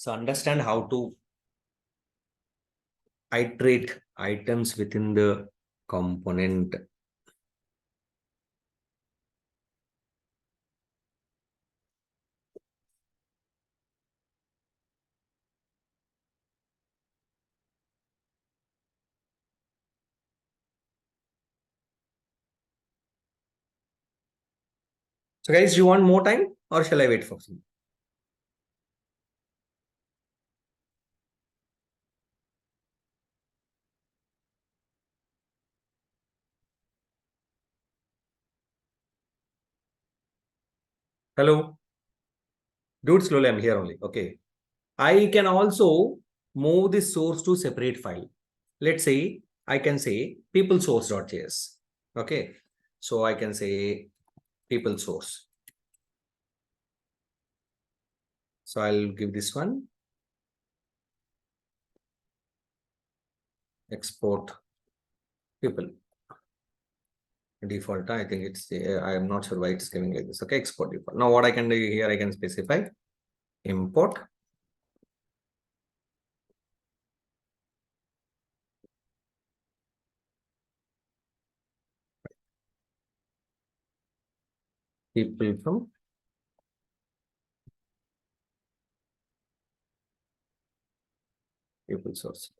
So understand how to iterate items within the component. So guys, you want more time or shall I wait for some? Hello? Do it slowly, I'm here only. Okay. I can also move this source to separate file. Let's say I can say people source.js. Okay. So I can say people source. So I'll give this one export people. Default, I think it's I am not sure why it's giving like this. Okay, export default. Now what I can do here, I can specify import people from people source.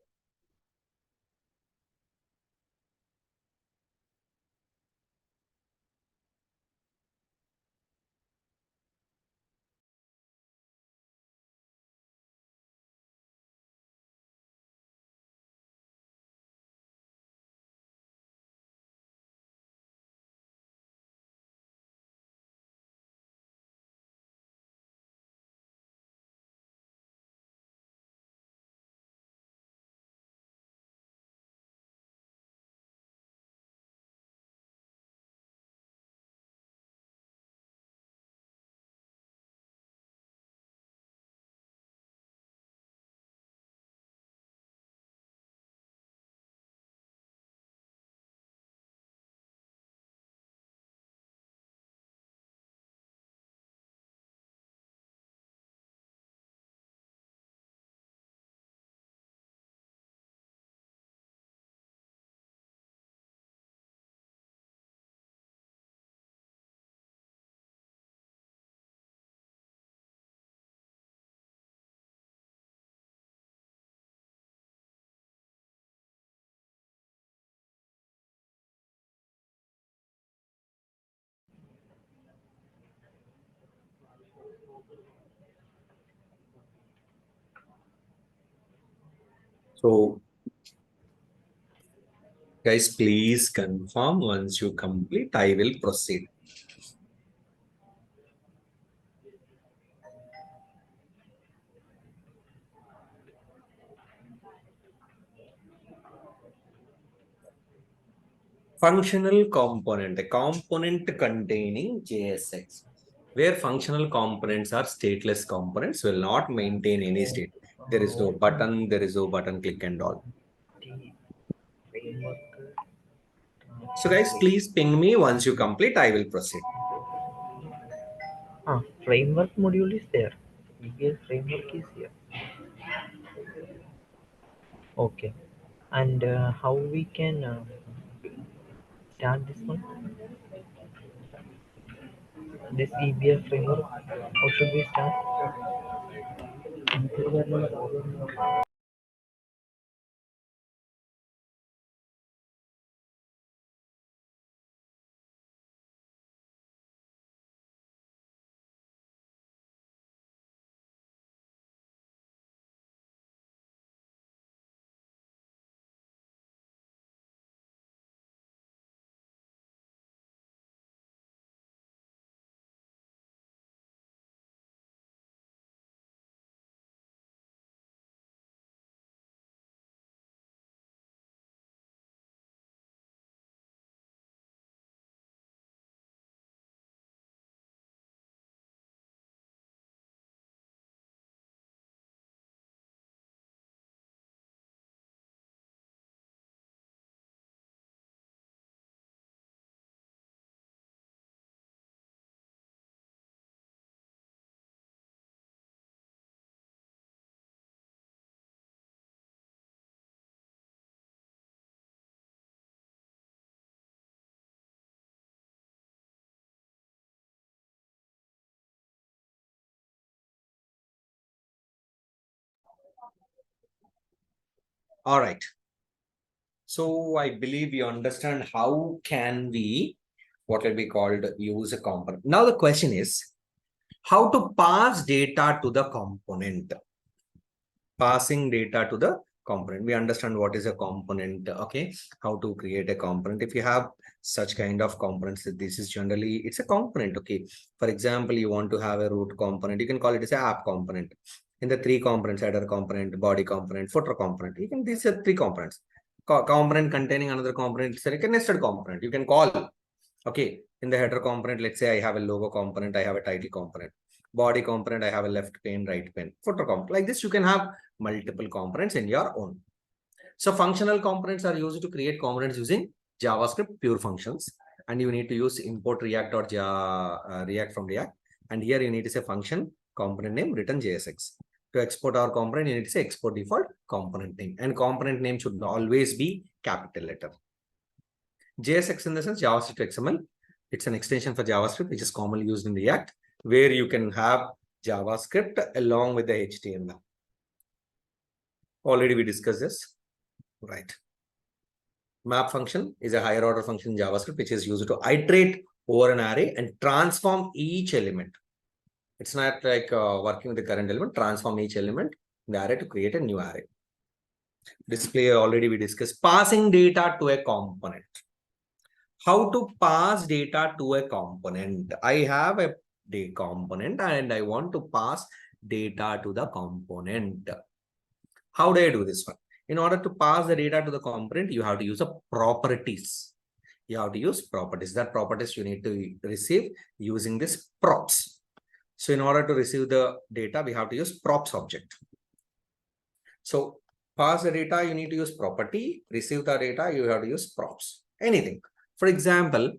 So guys, please confirm. Once you complete, I will proceed. Functional component, a component containing JSX, where functional components are stateless components, will not maintain any state. There is no button click and all. Framework. So guys, please ping me. Once you complete, I will proceed. Framework module is there. EBS framework is here. Okay. And how we can start this one? This EBS framework. How should we start? All right. So I believe you understand how can we, what will be called, use a component. Now the question is how to pass data to the component. Passing data to the component. We understand what is a component, okay? How to create a component. If you have such kind of components, this is generally, it's a component, okay? For example, you want to have a root component, you can call it as an app component. In the three components, header component, body component, footer component, you can, these are three components. Component containing another component, it's like a nested component. You can call, okay, in the header component, let's say I have a logo component, I have a title component. Body component, I have a left pane, right pane. Footer component. Like this, you can have multiple components in your own. So functional components are used to create components using JavaScript pure functions. And you need to use import React or React from React. And here you need to say function component name return JSX. To export our component, you need to say export default component name. And component name should always be capital letter. JSX in the sense JavaScript to XML. It's an extension for JavaScript, which is commonly used in React, where you can have JavaScript along with the HTML. Already we discussed this, right? Map function is a higher order function in JavaScript, which is used to iterate over an array and transform each element. It's not like working with the current element, transform each element in the array to create a new array. Display already we discussed. Passing data to a component. How to pass data to a component. I have a component and I want to pass data to the component. How do I do this one? In order to pass the data to the component, you have to use a properties. You have to use properties. That properties you need to receive using this props. So in order to receive the data, we have to use props object. So pass the data, you need to use property. Receive the data, you have to use props. Anything. For example,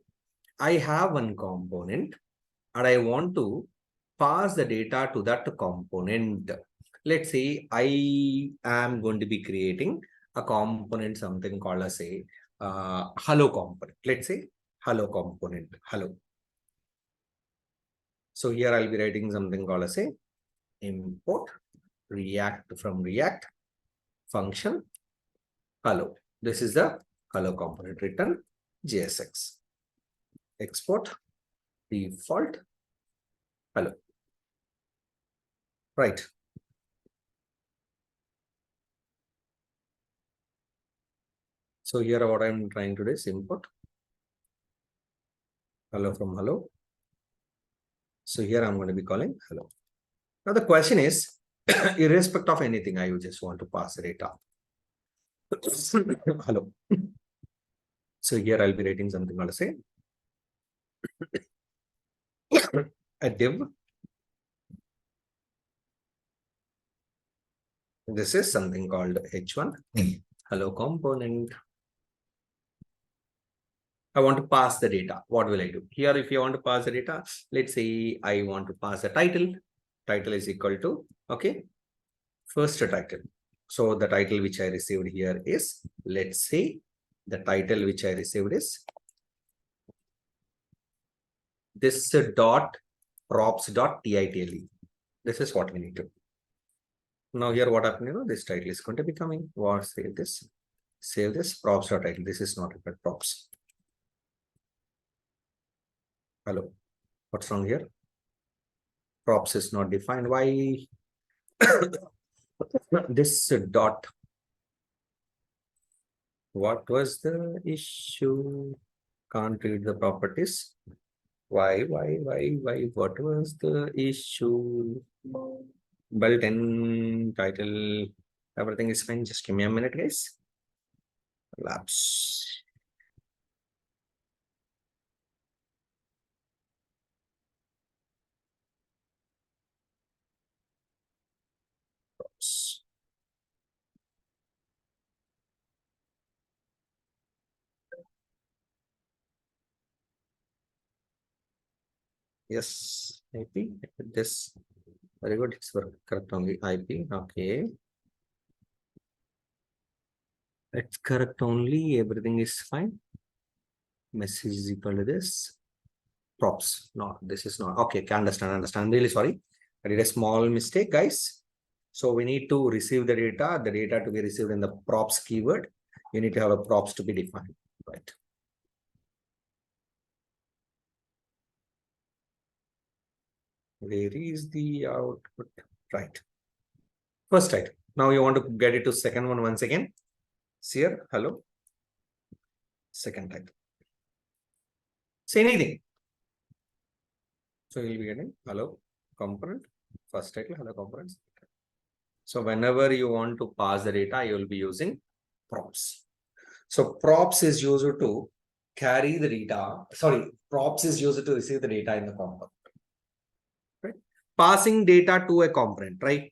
I have one component and I want to pass the data to that component. Let's say I am going to be creating a component, something called as a hello component. Let's say hello component, hello. So here I'll be writing something called as a import React from React function hello. This is the hello component return JSX. Export default hello. Right. So here what I'm trying to do is import hello from hello. So here I'm going to be calling hello. Now the question is, irrespective of anything, I just want to pass the data. Hello. So here I'll be writing something called say a div. This is something called h1 hello component. I want to pass the data. What will I do? Here, if you want to pass the data, let's say I want to pass the title. Title is equal to, okay, first title. So the title which I received here is, let's say the title which I received is this dot props dot title. This is what we need to. Now here what happened, you know, this title is going to be coming. What, save this props dot title. This is not required props. Hello, what's wrong here? Props is not defined. Why? This dot. What was the issue? Can't read the properties. Why? What was the issue? Built-in title. Everything is fine. Just give me a minute, guys. Labs. Yes, IP. This very good. It's correct only IP. Okay. It's correct only. Everything is fine. Message is equal to this. Props. No, this is not. Okay, can understand. I'm really sorry. I did a small mistake, guys. So we need to receive the data to be received in the props keyword. You need to have a props to be defined, right? Where is the output? Right. First item. Now you want to get it to second one once again. See here, hello. Second type. Say anything. So you'll be getting hello component, first title, hello components. So whenever you want to pass the data, you will be using props. So props is used to carry the data. Sorry, props is used to receive the data in the component. Right? Passing data to a component, right?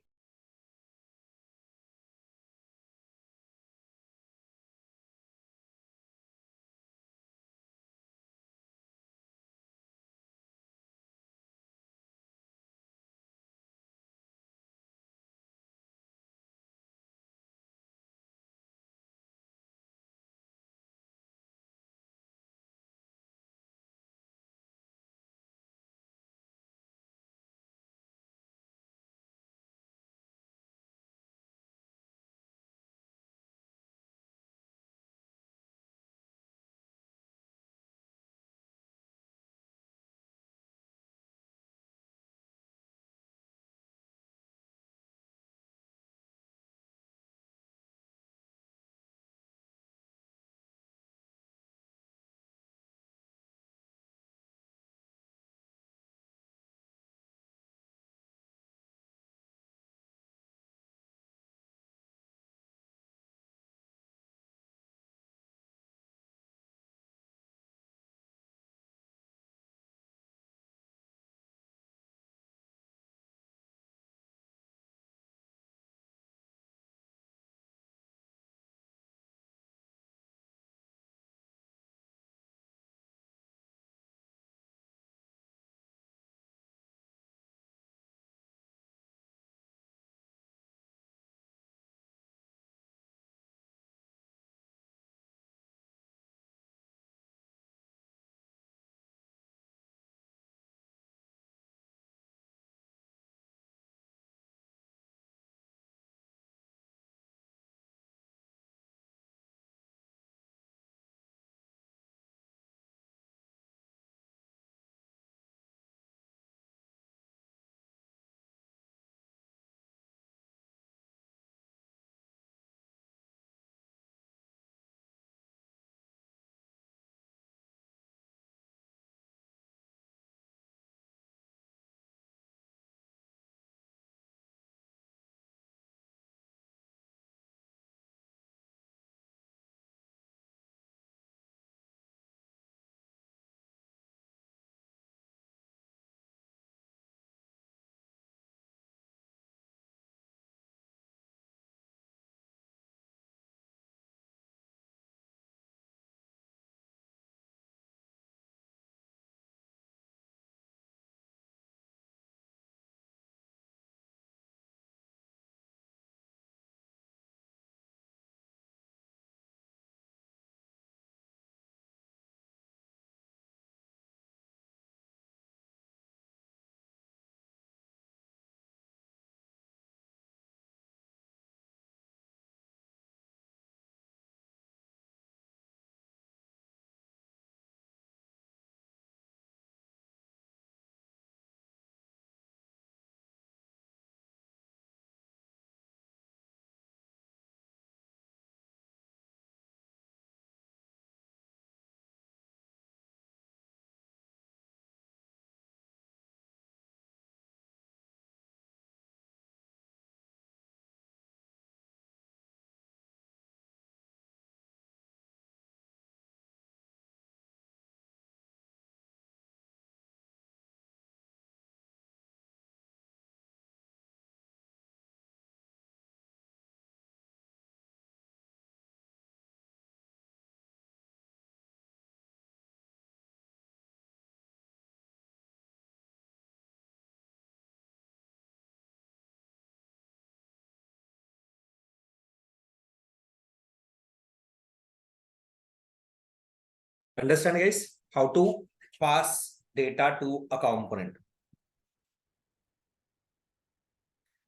Understand, guys, how to pass data to a component.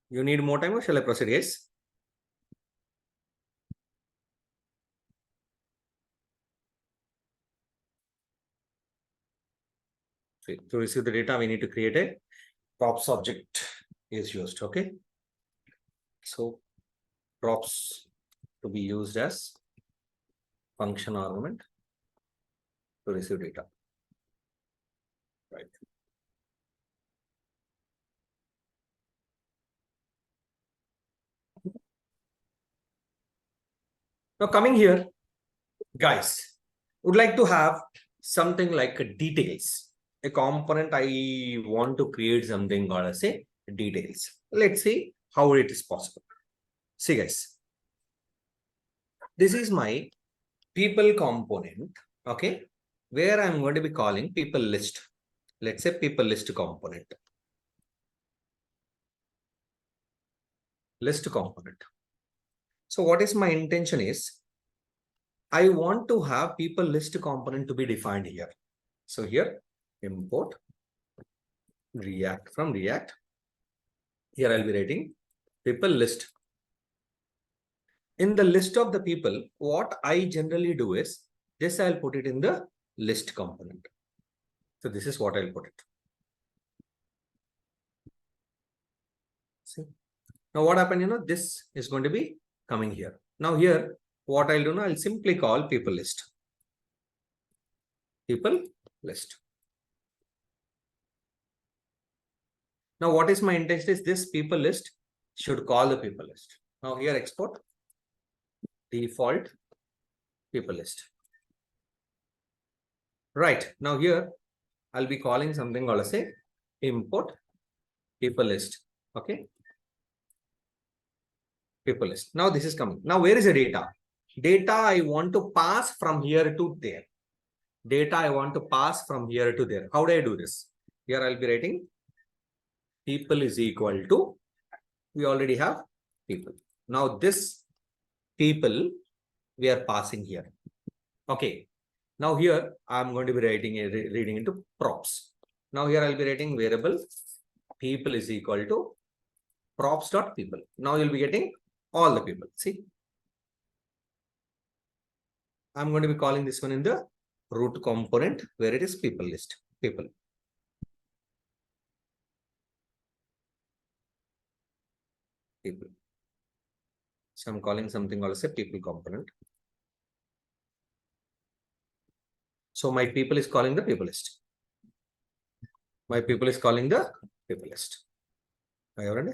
You need more time or shall I proceed? Yes. So to receive the data, we need to create a props object is used. Okay. So props to be used as function argument to receive data. Right. Now coming here, guys, would like to have something like a details. A component I want to create something called as a details. Let's see how it is possible. See guys, this is my people component, okay, where I'm going to be calling people list. Let's say people list component. List component. So what is my intention is, I want to have people list component to be defined here. So here, import React from React. Here I'll be writing people list. In the list of the people, what I generally do is this, I'll put it in the list component. So this is what I'll put it. See, now what happened, this is going to be coming here. Now here, what I'll do now, I'll simply call people list. People list. Now what is my intention is this people list should call the people list. Now here export default people list. Right. Now here I'll be calling something called as a import people list. Okay. People list. Now this is coming. Now where is the data? Data I want to pass from here to there. Data I want to pass from here to there. How do I do this? Here I'll be writing people is equal to, we already have people. Now this people we are passing here. Okay. Now here I'm going to be writing a reading into props. Now here I'll be writing variable people is equal to props dot people. Now you'll be getting all the people. See, I'm going to be calling this one in the root component where it is people list. People. People. So I'm calling something called as a people component. So my people is calling the people list. My people is calling the people list. Are you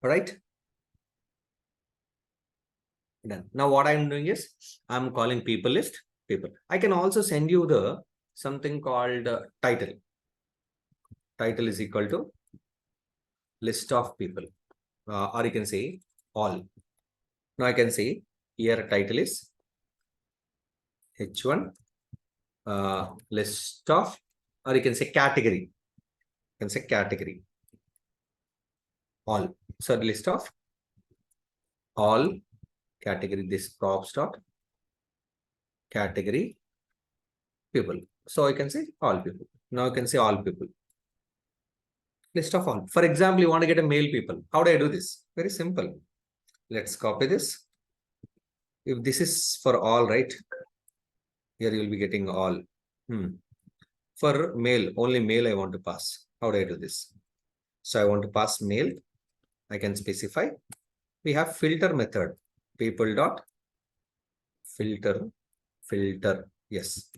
All right. Done. Now what I'm doing is I'm calling people list people. I can also send you the something called title. Title is equal to list of people, or you can say all. Now I can say here title is H1 list of, or you can say category. You can say category all. So the list of all category, this props dot category people. So I can say all people. Now I can say all people. List of all. For example, you want to get a male people. How do I do this? Very simple. Let's copy this. If this is for all, right? Here you'll be getting all. For male, only male I want to pass. How do I do this? So I want to pass male. I can specify. We have filter method. People dot filter. Yes.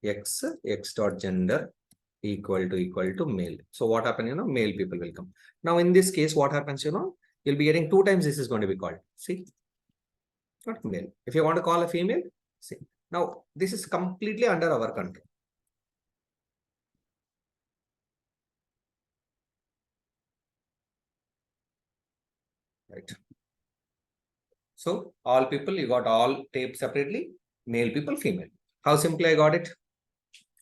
X dot gender equal to male. So what happened, male people will come. Now in this case, what happens, you'll be getting 2 times this is going to be called. See, not male. If you want to call a female, see. Now this is completely under our control. Right. So all people, you got all taped separately, male people, female. How simply I got it?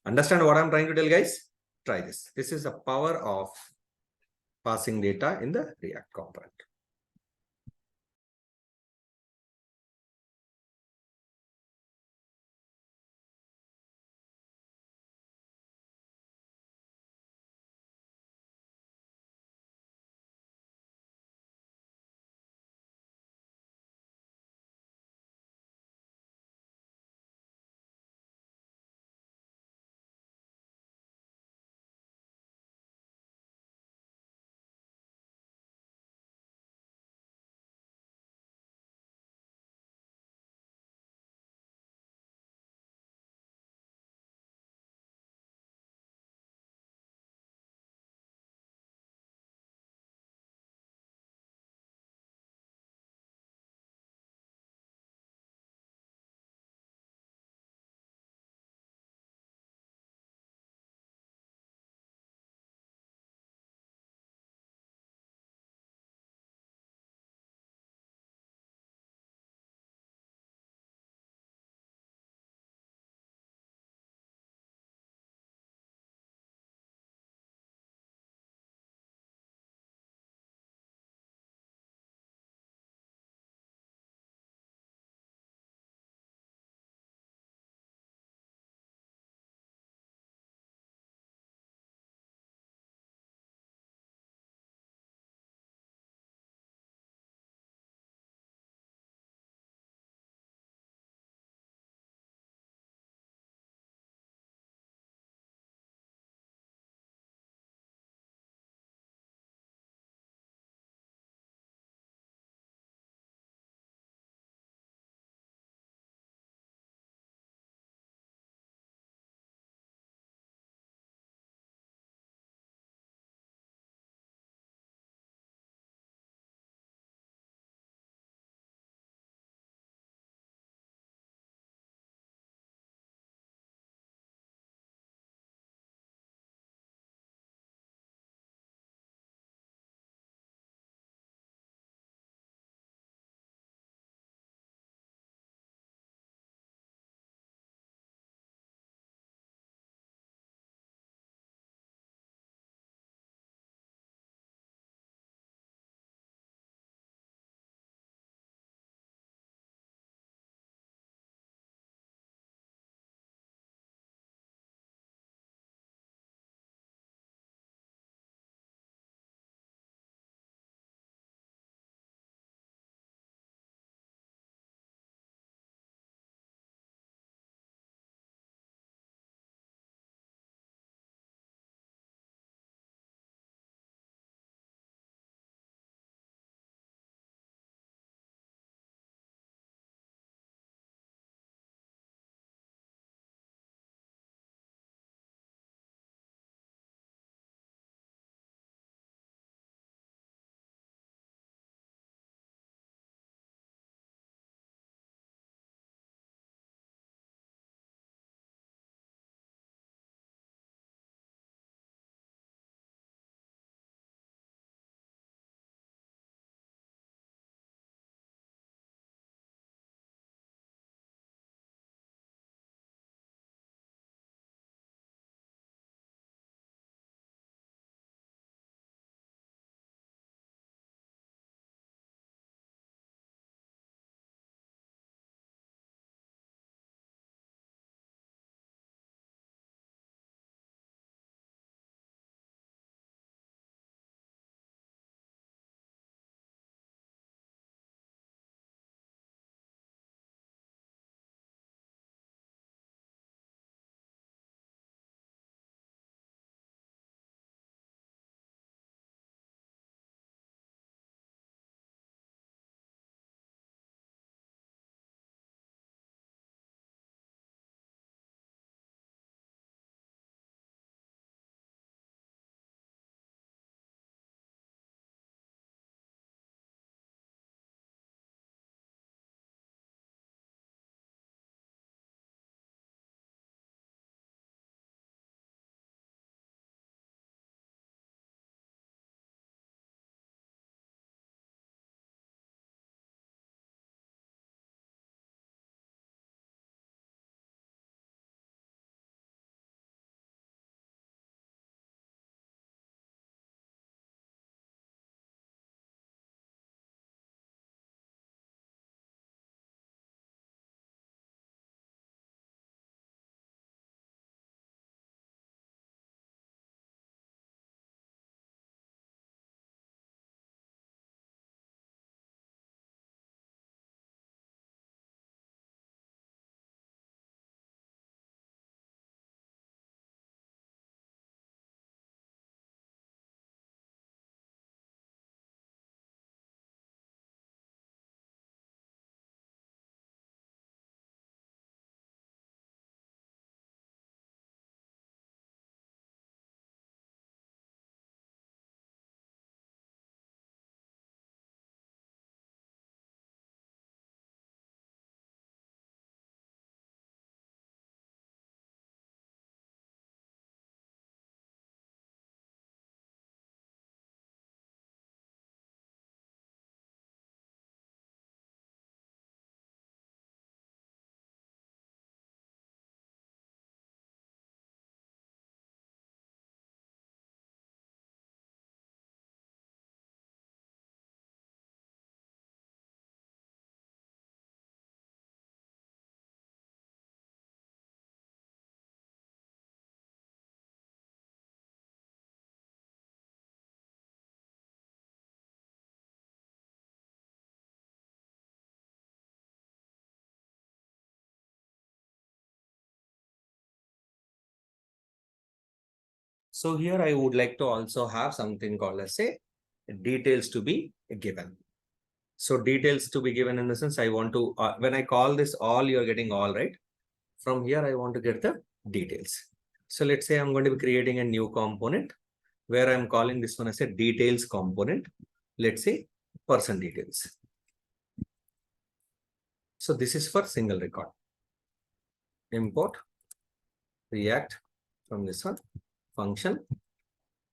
Understand what I'm trying to tell, guys? Try this. This is the power of passing data in the React component. So here I would like to also have something called as say details to be given. So details to be given in the sense I want to, when I call this all, you're getting all, right? From here, I want to get the details. So let's say I'm going to be creating a new component where I'm calling this one as a details component. Let's say person details. So this is for single record. Import React from this one function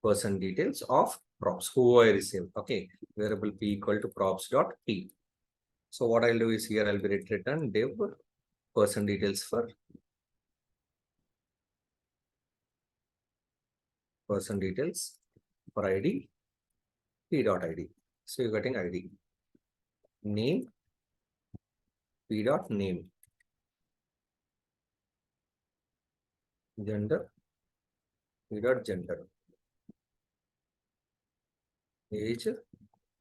person details of props who I received. Okay, variable p equal to props dot p. So what I'll do is here I'll be return div person details for person details for id p dot id. So you're getting id name p dot name gender p dot gender age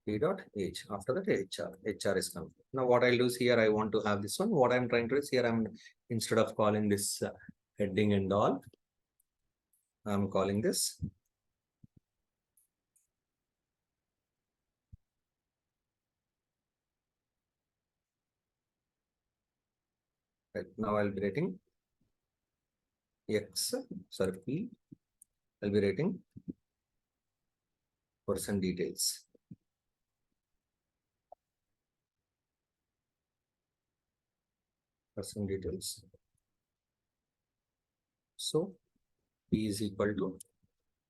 p dot age. After that hr is coming. Now what I'll do is here I want to have this one. What I'm trying to do is here I'm instead of calling this heading and all, I'm calling this right. Now I'll be rating x sorry p. I'll be rating person details. Person details. So p is equal to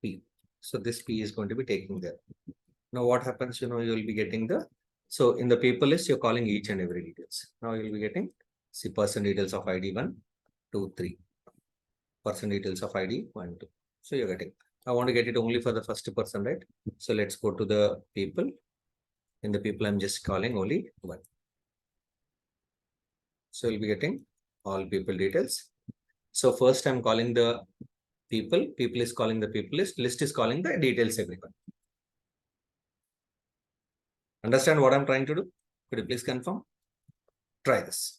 p. So this p is going to be taking there. Now what happens, you know, you will be getting the, so in the paper list, you're calling each and every details. Now you'll be getting, see person details of ID 1, 2, 3. Person details of ID 1, 2. So you're getting, I want to get it only for the first person, right? So let's go to the people. In the people, I'm just calling only 1. So you'll be getting all people details. So first I'm calling the people is calling the people list is calling the details everyone. Understand what I'm trying to do? Could you please confirm? Try this.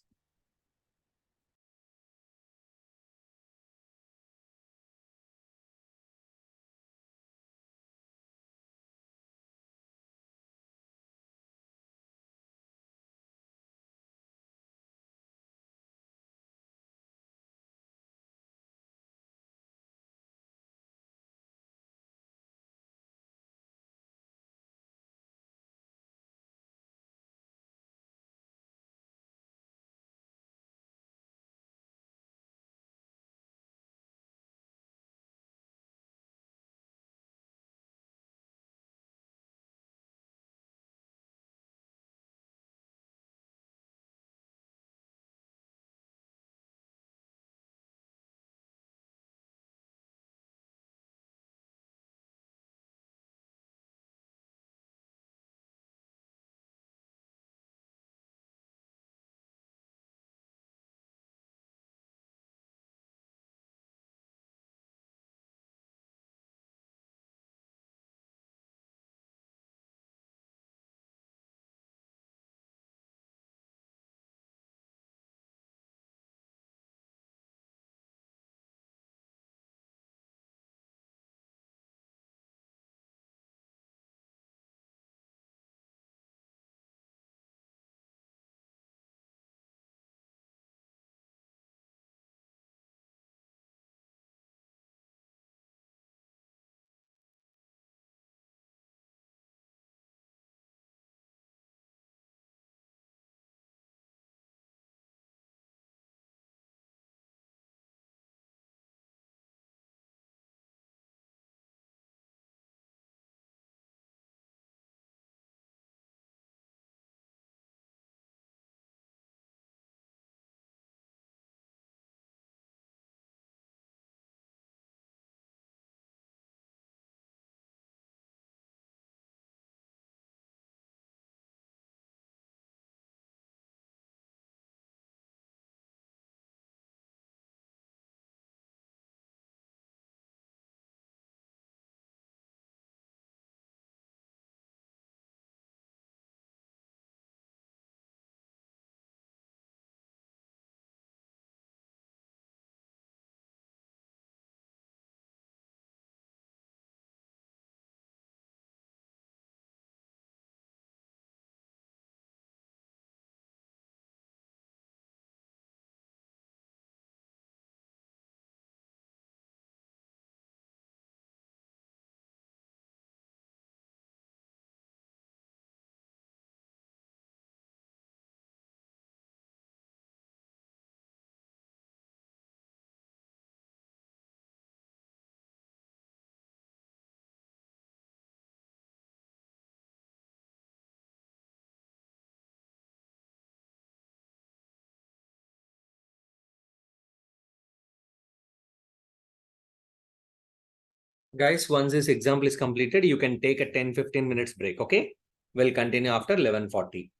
Guys, once this example is completed, you can take a 10-15 minutes break. Okay. We'll continue after 11:40.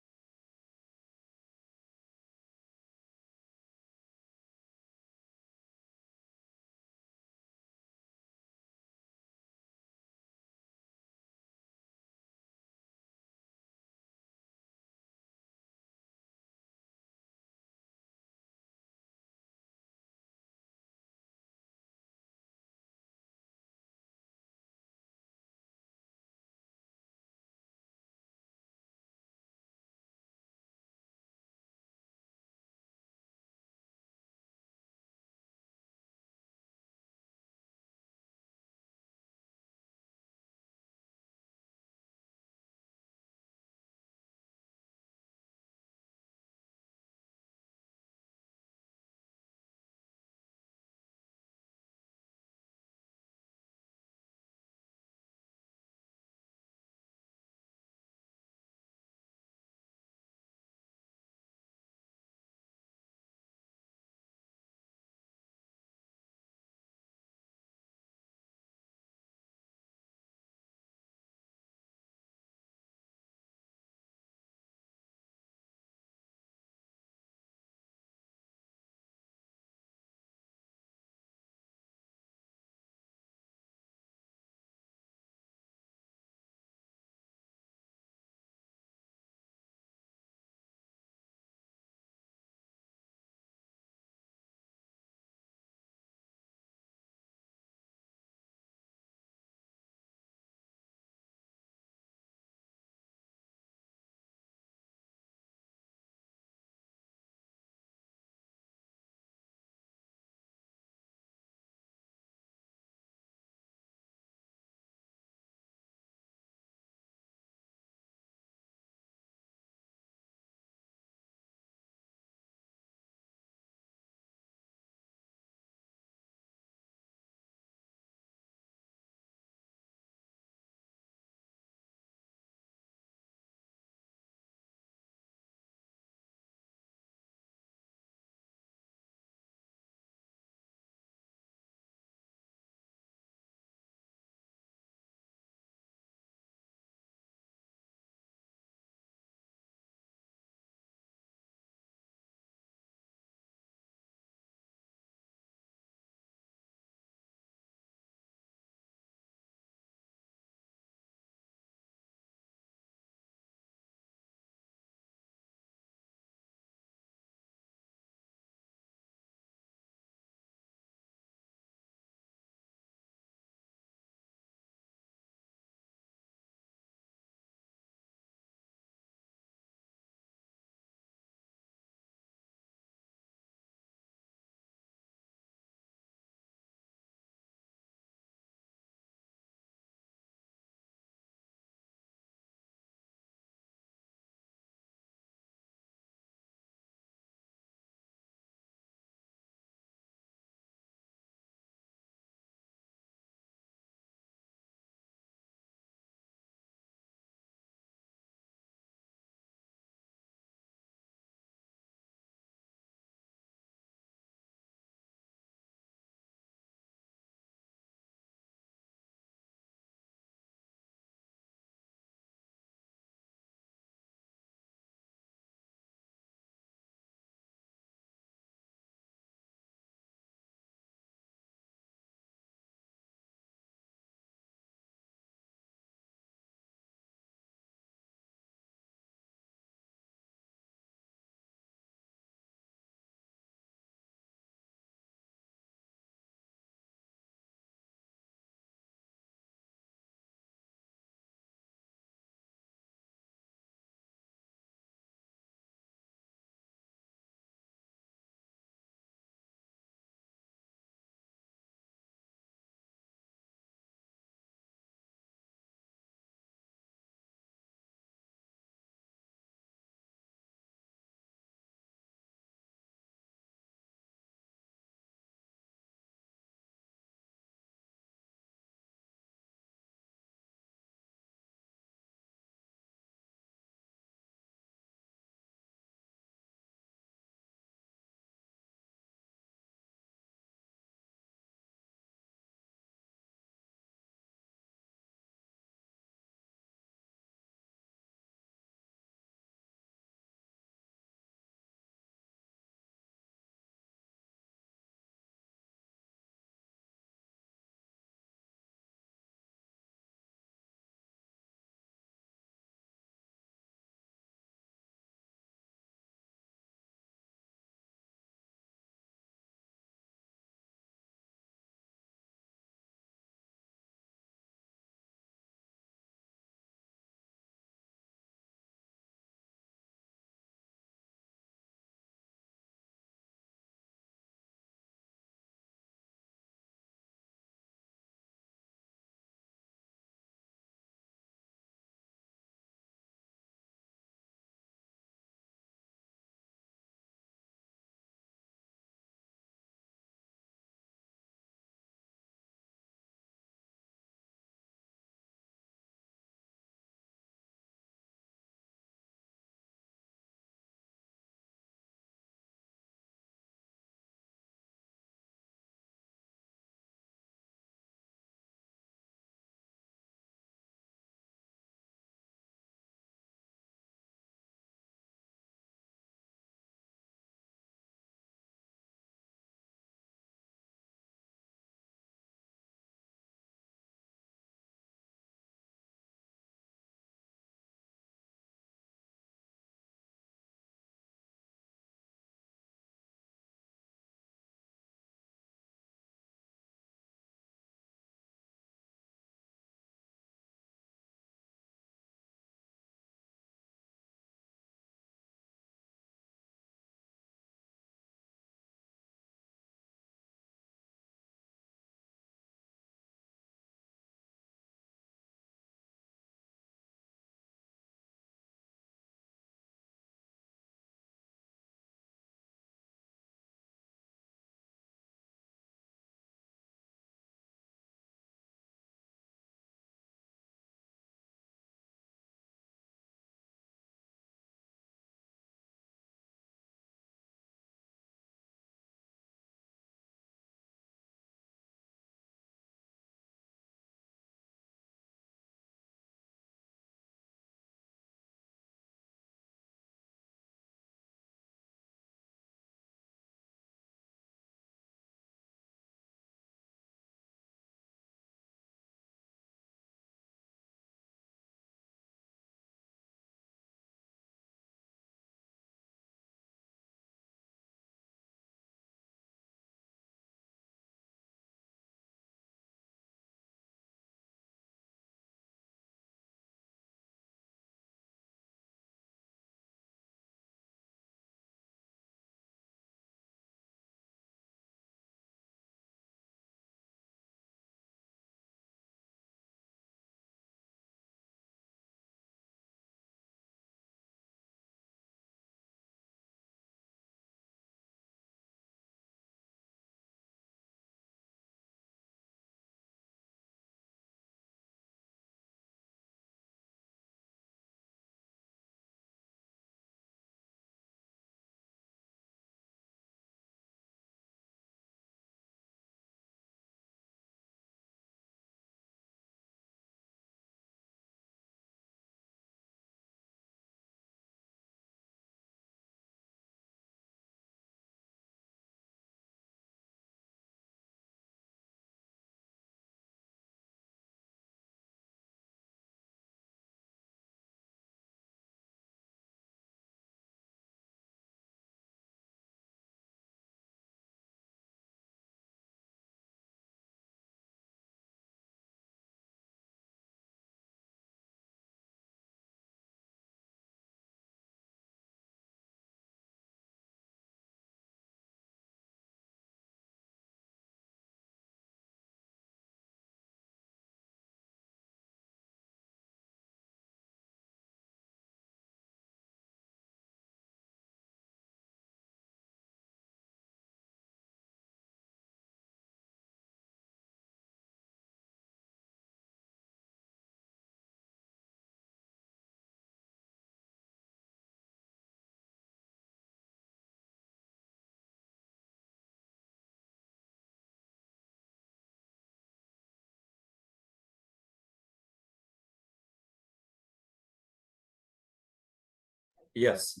Yes.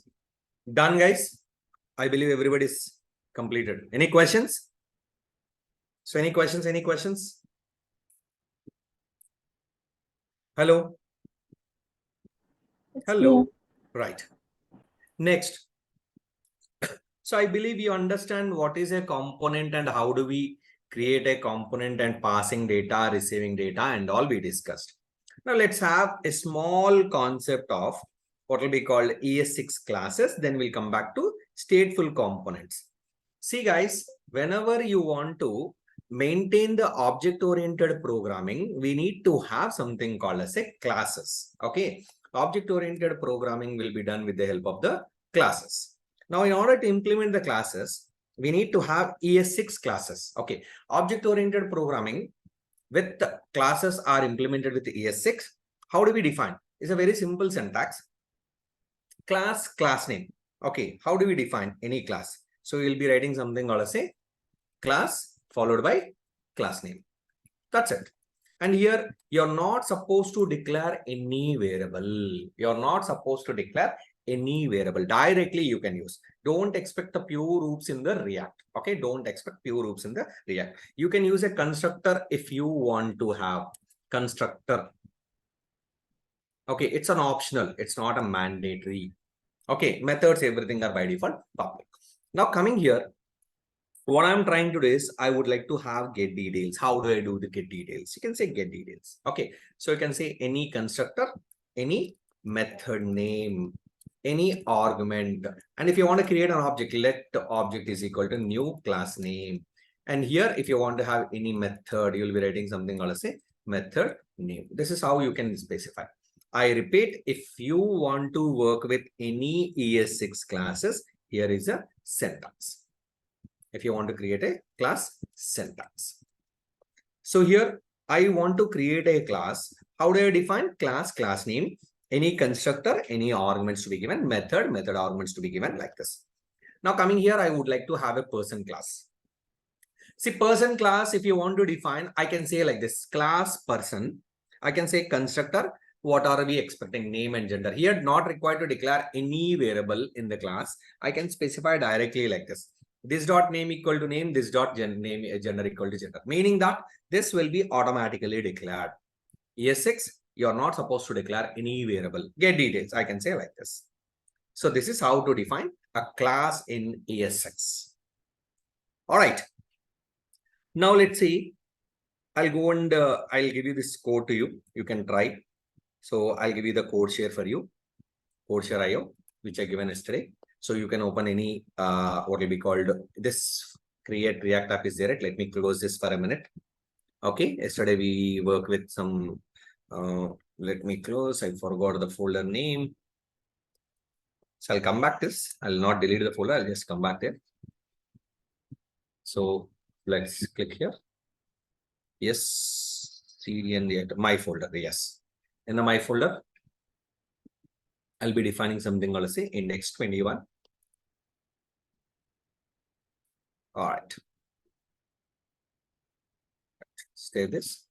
Done, guys. I believe everybody's completed. Any questions? So any questions? Any questions? Hello. It's Hello. clear. Right. Next. So I believe you understand what is a component and how do we create a component and passing data, receiving data, and all we discussed. Now let's have a small concept of what will be called ES6 classes. Then we'll come back to stateful components. See guys, whenever you want to maintain the object-oriented programming, we need to have something called as a classes. Okay. Object-oriented programming will be done with the help of the classes. Now, in order to implement the classes, we need to have ES6 classes. Okay. Object-oriented programming with the classes are implemented with the ES6. How do we define? It's a very simple syntax. Class name. Okay. How do we define any class? So we'll be writing something called as a class followed by class name. That's it. And here you're not supposed to declare any variable. You're not supposed to declare any variable. Directly you can use. Don't expect the pure loops in the React. Okay, don't expect pure loops in the React. You can use a constructor if you want to have constructor. Okay, it's an optional. It's not a mandatory. Okay, methods, everything are by default public. Now coming here, what I'm trying to do is I would like to have get details. How do I do the get details? You can say get details. Okay. So you can say any constructor, any method name, any argument. And if you want to create an object, let the object is equal to new class name. And here, if you want to have any method, you'll be writing something called as a method name. This is how you can specify. I repeat, if you want to work with any ES6 classes, here is a syntax. If you want to create a class syntax. So here I want to create a class. How do I define class name, any constructor, any arguments to be given, method arguments to be given like this. Now coming here, I would like to have a person class. See person class, if you want to define, I can say like this class person. I can say constructor. What are we expecting? Name and gender. Here not required to declare any variable in the class. I can specify directly like this. This dot name equal to name, this dot name gender equal to gender, meaning that this will be automatically declared. ES6, you're not supposed to declare any variable. Get details, I can say like this. So this is how to define a class in ES6. All right. Now let's see. I'll go and I'll give you this code to you. You can try. So I'll give you the code share for you. Code share IO, which I given yesterday. So you can open any, what will be called this create React app is there. Let me close this for a minute. Okay. Yesterday we worked with some, let me close. I forgot the folder name. So I'll come back to this. I'll not delete the folder. I'll just come back there. So let's click here. Yes. CD and my folder. Yes. In the my folder, I'll be defining something called say index 21. All right. Save this.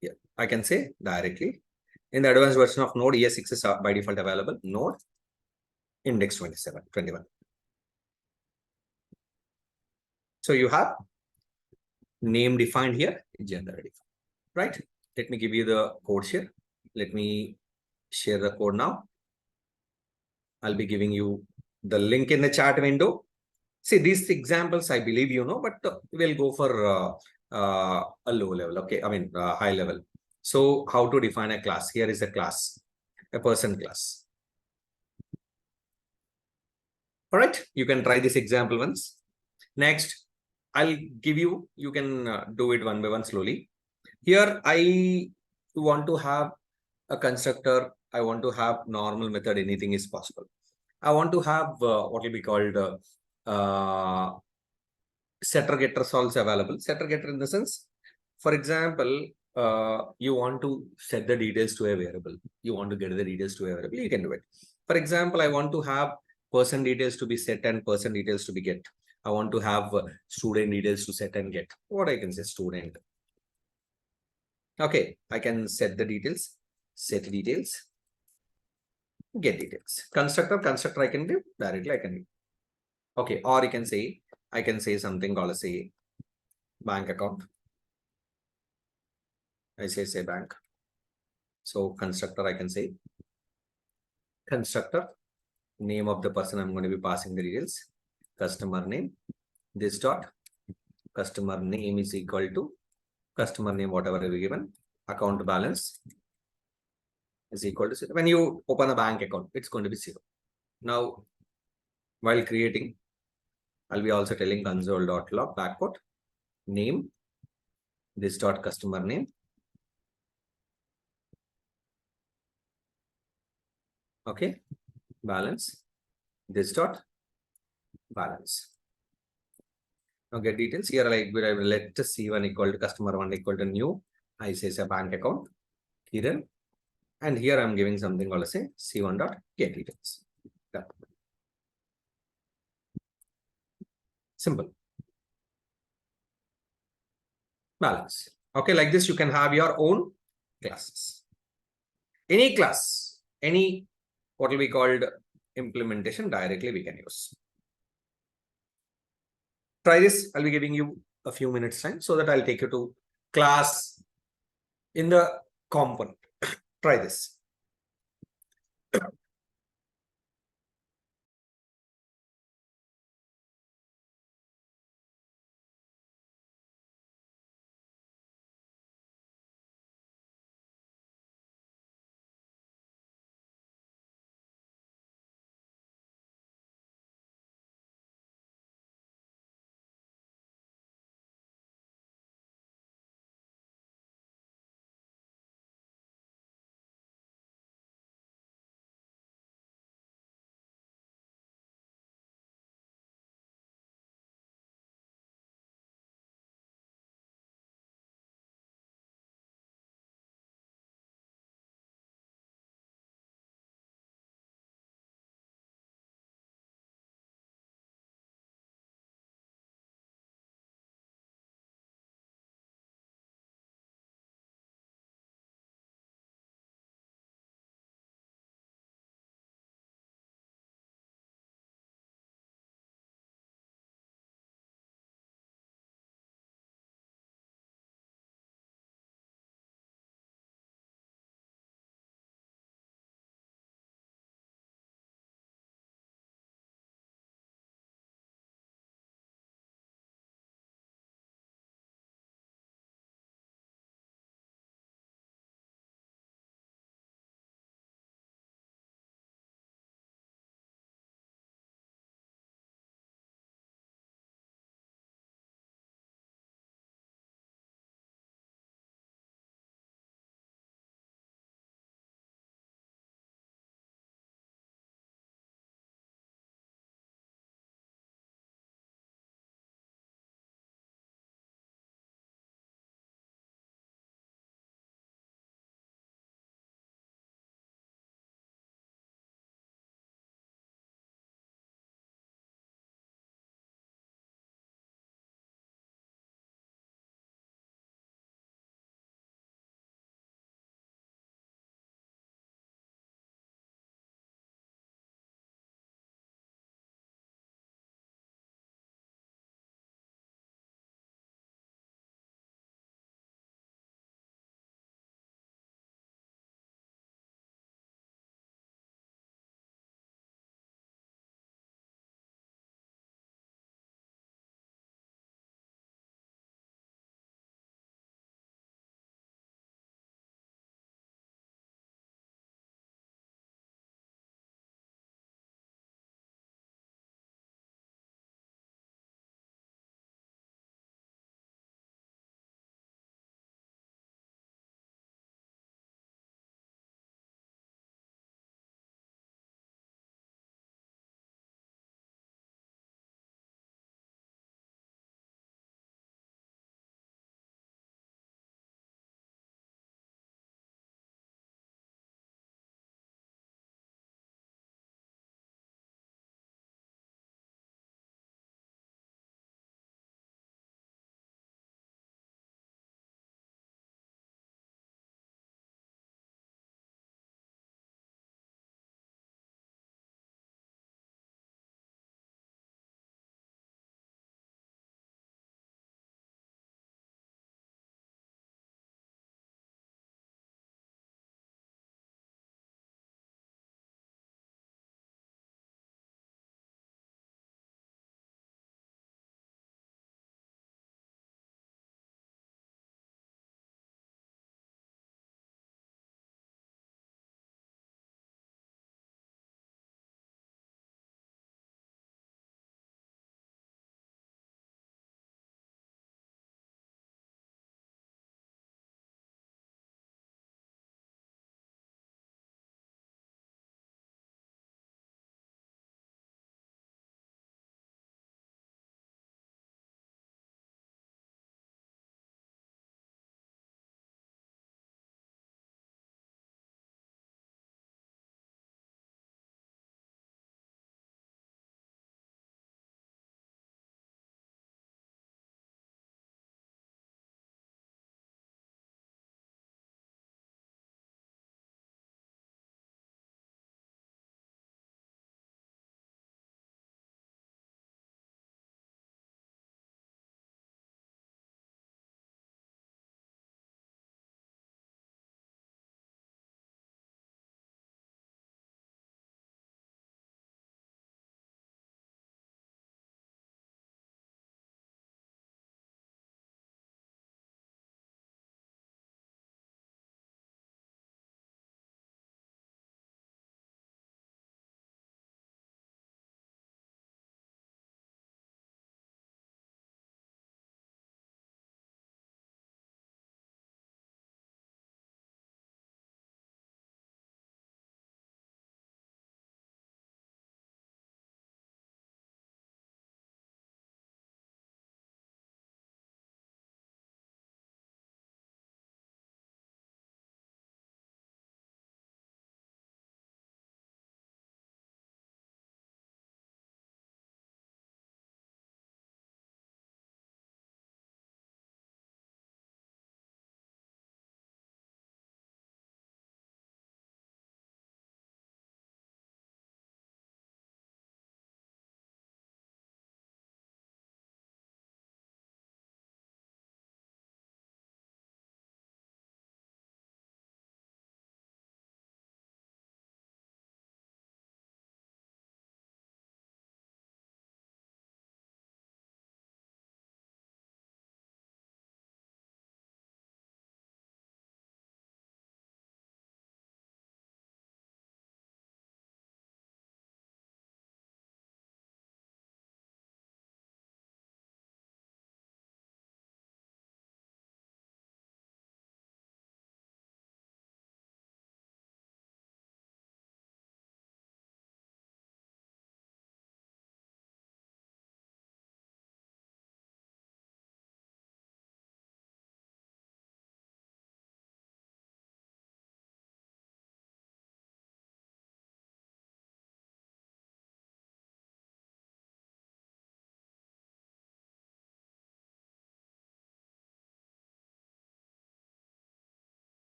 Yeah, I can say directly in the advanced version of Node, ES6 is by default available. Node index 21. So you have name defined here, gender defined, right? Let me give you the code here. Let me share the code now. I'll be giving you the link in the chat window. See, these examples, I believe you know, but we'll go for a low level. Okay, I mean, high level. So how to define a class? Here is a class, a person class. All right, you can try this example once. Next, I'll give you, you can do it one by one slowly. Here, I want to have a constructor. I want to have normal method. Anything is possible. I want to have what will be called setter getters also available. Setter getter in the sense, for example, you want to set the details to a variable. You want to get the details to a variable. You can do it. For example, I want to have person details to be set and person details to be get. I want to have student details to set and get. What I can say student. Okay, I can set the details, set details. get details. Constructor I can do directly, I can do. Okay, or you can say, I can say something called say bank account. I say bank. So constructor I can say constructor, name of the person I'm going to be passing the details, customer name, this dot, customer name is equal to customer name, whatever we given, account balance is equal to 0. When you open a bank account, it's going to be 0. Now, while creating, I'll be also telling console.log backport name, this dot customer name. Okay, balance, this dot balance. Now get details here, like where I will let C1 equal to customer 1 equal to new. I say a bank account, Kiran. And here I'm giving something called say C1 dot get details. Done. Simple. Balance. Okay, like this, you can have your own classes. Any class, any what will be called implementation directly we can use. Try this. I'll be giving you a few minutes time so that I'll take you to class in the component. Try this.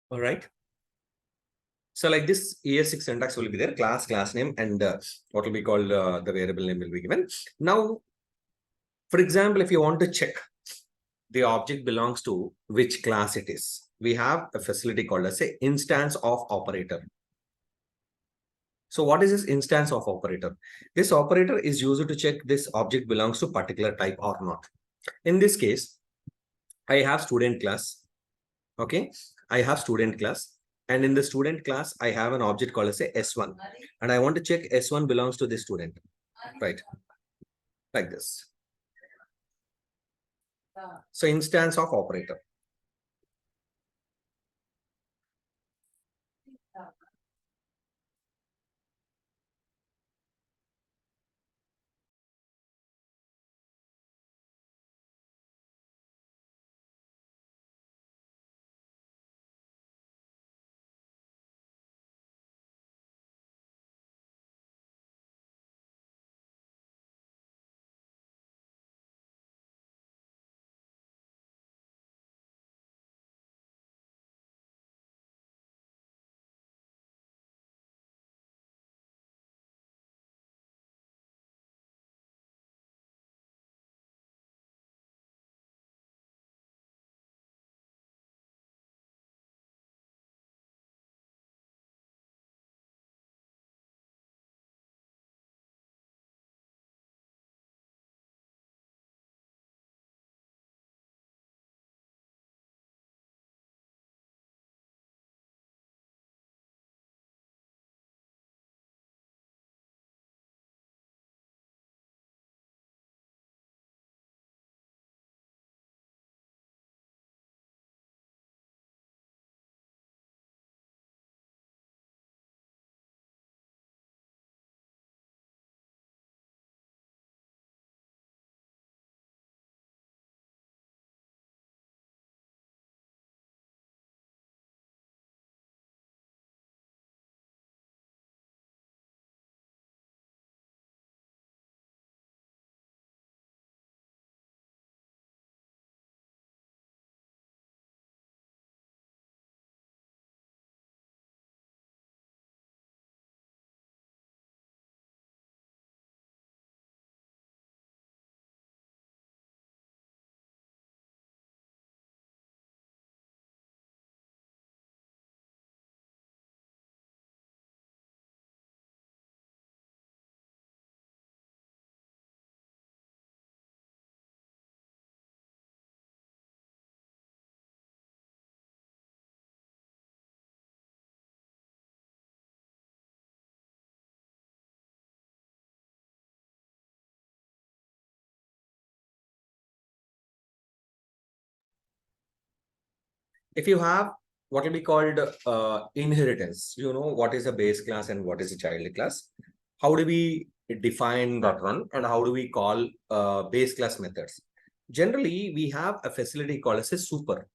All right. So like this ES6 syntax will be there, class name, and what will be called the variable name will be given. Now, for example, if you want to check the object belongs to which class it is, we have a facility called as a instance of operator. So what is this instance of operator? This operator is used to check this object belongs to particular type or not. In this case, I have student class. Okay, I have student class, and in the student class, I have an object called as a S1, and I want to check S1 belongs to this student, right? Like this. So instance of operator. If you have what will be called inheritance, you know what is a base class and what is a child class. How do we define that one, and how do we call base class methods? Generally, we have a facility called as a super.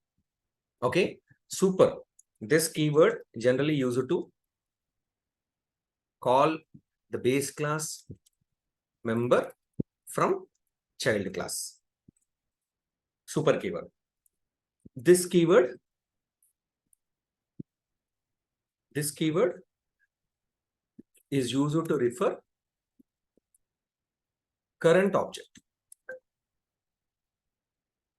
Okay, super. This keyword generally used to call the base class member from child class. Super keyword. This keyword is used to refer current object.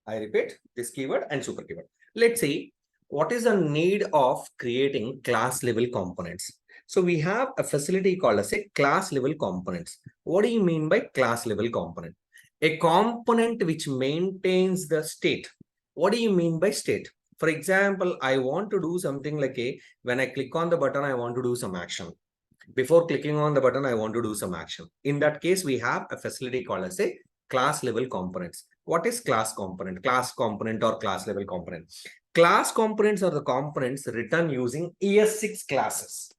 I repeat, this keyword and super keyword. Let's see what is the need of creating class level components. So we have a facility called as a class level components. What do you mean by class level component? A component which maintains the state. What do you mean by state? For example, I want to do something like when I click on the button, I want to do some action. Before clicking on the button, I want to do some action. In that case, we have a facility called as a class level components. What is class component? Class component or class level component? Class components are the components written using ES6 classes.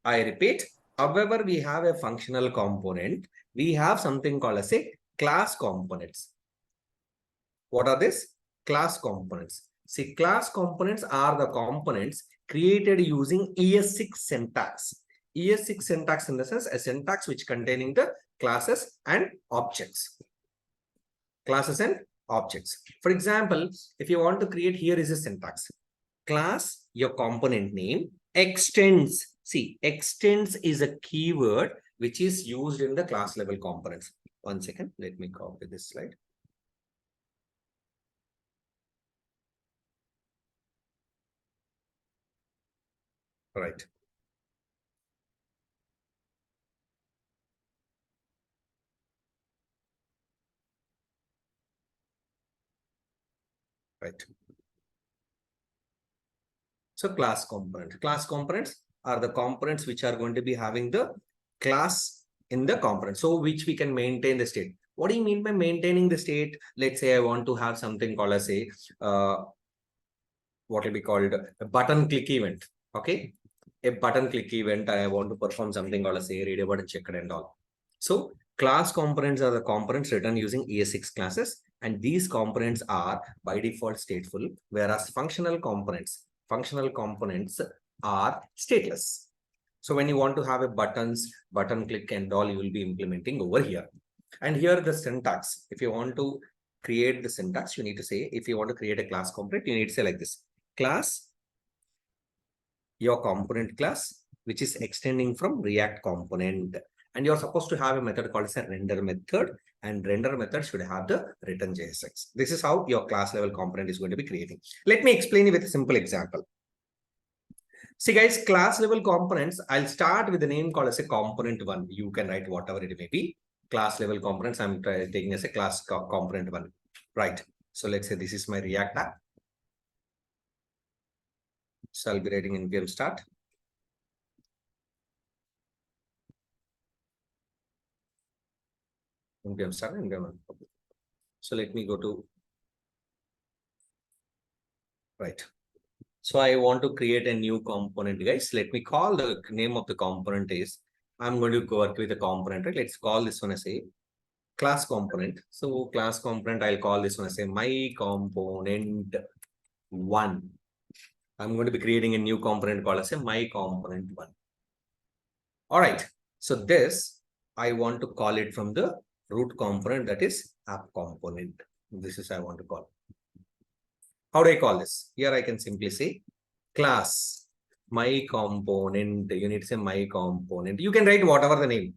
I repeat, however, we have a functional component, we have something called as a class components. What are these? Class components. See, class components are the components created using ES6 syntax. ES6 syntax in the sense a syntax which containing the classes and objects. Classes and objects. For example, if you want to create, here is a syntax. class, your component name, extends. See, extends is a keyword which is used in the class level components. One second, let me copy this slide. Right. Right. So class components are the components which are going to be having the class in the component. So which we can maintain the state. What do you mean by maintaining the state? Let's say I want to have something called as a what will be called a button click event. Okay. A button click event. I want to perform something called as a read a button checked and all. So class components are the components written using ES6 classes, and these components are by default stateful, whereas functional components are stateless. So when you want to have a button click and all, you will be implementing over here. And here the syntax, if you want to create the syntax, you need to say, if you want to create a class component, you need to say like this: class, your component class, which is extending from React component. And you're supposed to have a method called as a render method, and render method should have the return JSX. This is how your class level component is going to be creating. Let me explain it with a simple example. See guys, class level components, I'll start with the name called as a component one. You can write whatever it may be. Class level components, I'm taking as a class component one. Right. So let's say this is my React app. So I'll be writing npm start. npm start, npm one. So let me go to, right. So I want to create a new component, guys. Let me call the name of the component is, I'm going to work with a component, right? Let's call this one as a class component. So class component, I'll call this one as a my component one. I'm going to be creating a new component called as a my component one. All right. So this, I want to call it from the root component, that is app component. This is I want to call. How do I call this? Here I can simply say class my component. You need to say my component. You can write whatever the name.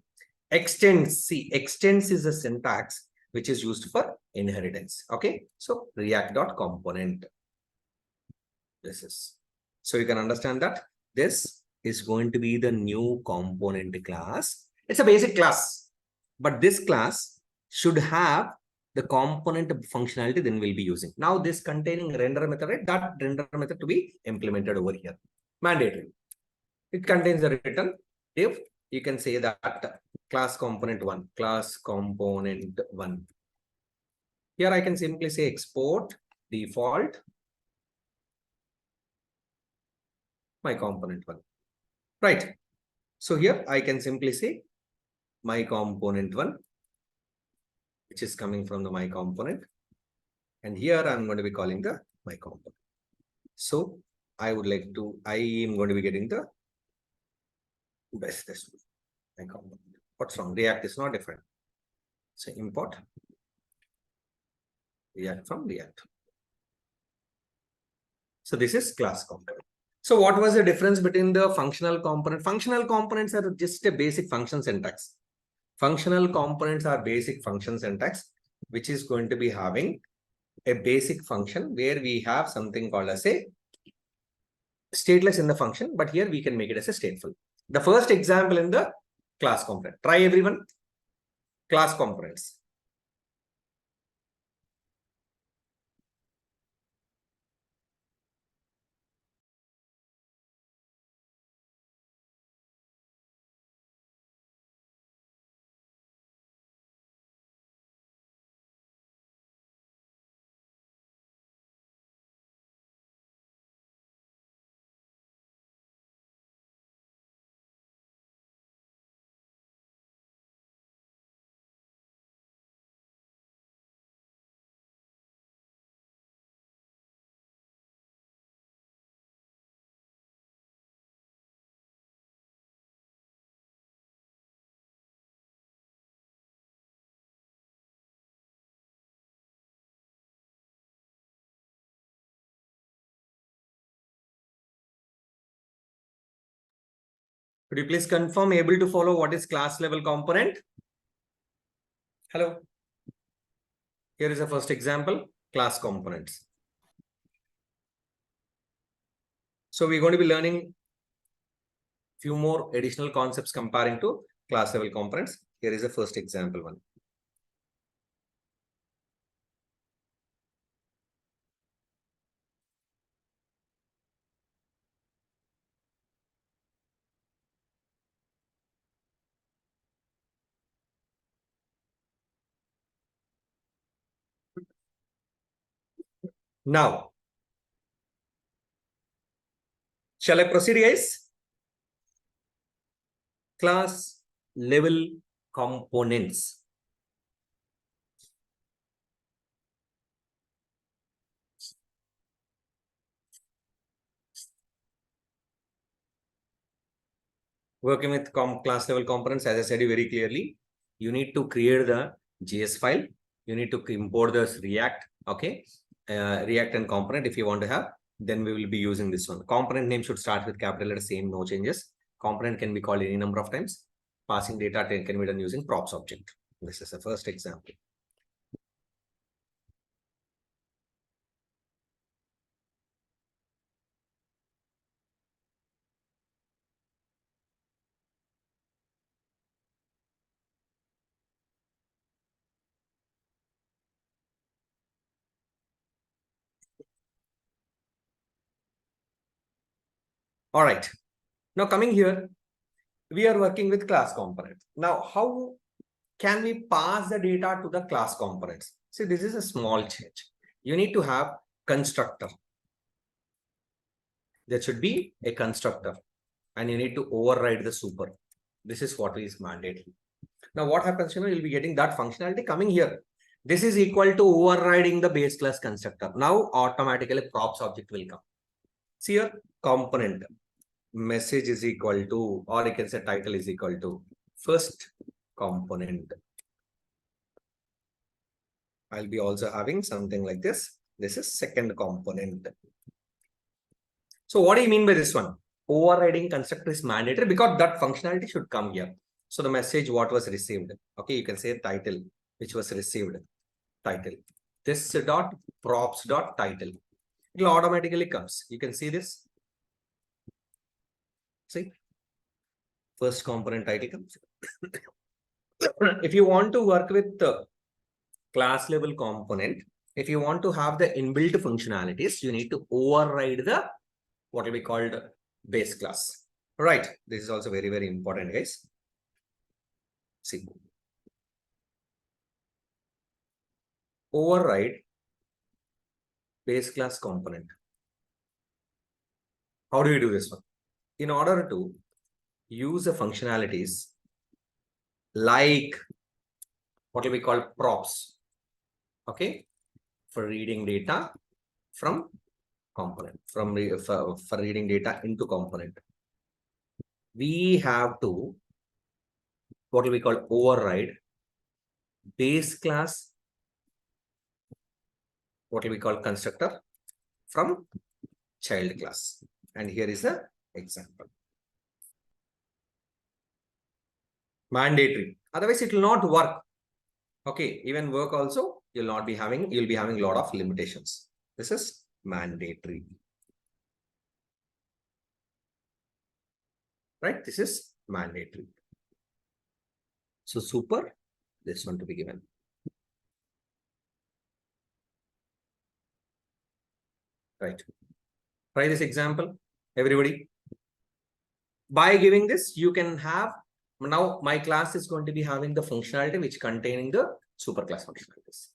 Extends. See, extends is a syntax which is used for inheritance. Okay. So react.component. This is. So you can understand that this is going to be the new component class. It's a basic class, but this class should have the component functionality then we'll be using. Now this containing render method, right? That render method to be implemented over here. Mandatory. It contains the return. If you can say that class component one, class component one. Here I can simply say export default my component one. Right. So here I can simply say my component one, which is coming from the my component. And here I'm going to be calling the my component. So I would like to, I am going to be getting the best this my component. What's wrong? React is not different. So import React from React. So this is class component. So what was the difference between the functional component? Functional components are just a basic function syntax. Functional components are basic function syntax, which is going to be having a basic function where we have something called as a stateless in the function, but here we can make it as a stateful. The first example in the class component. Try everyone. Class components. Could you please confirm able to follow what is class level component? Hello. Here is the first example, class components. So we're going to be learning few more additional concepts comparing to class level components. Here is the first example one. Now, shall I proceed, guys? Class level components. Working with class level components, as I said you very clearly, you need to create the JS file. You need to import this React, okay? React and component if you want to have, then we will be using this one. Component name should start with capital letter, same, no changes. Component can be called any number of times. Passing data can be done using props object. This is the first example. All right. Now coming here, we are working with class components. Now, how can we pass the data to the class components? See, this is a small change. You need to have constructor. There should be a constructor and you need to override the super. This is what is mandatory. Now, what happens, you'll be getting that functionality coming here. This is equal to overriding the base class constructor. Now, automatically props object will come. See here, component message is equal to, or you can say title is equal to first component. I'll be also having something like this. This is second component. So what do you mean by this one? Overriding constructor is mandatory because that functionality should come here. So the message what was received. Okay, you can say title, which was received. Title. This dot props dot title. It will automatically comes. You can see this. See, first component title comes. If you want to work with the class level component, if you want to have the inbuilt functionalities, you need to override the what will be called base class. Right. This is also very, very important, guys. See, override base class component. How do you do this one? In order to use the functionalities like what will be called props, okay, for reading data from component, for reading data into component, we have to what will be called override base class, what will be called constructor from child class. And here is the example. Mandatory. Otherwise, it will not work. Okay, even work also, you'll be having a lot of limitations. This is mandatory. Right? This is mandatory. So super, this one to be given. Right. Try this example, everybody. By giving this, you can have, now my class is going to be having the functionality which containing the superclass functionalities.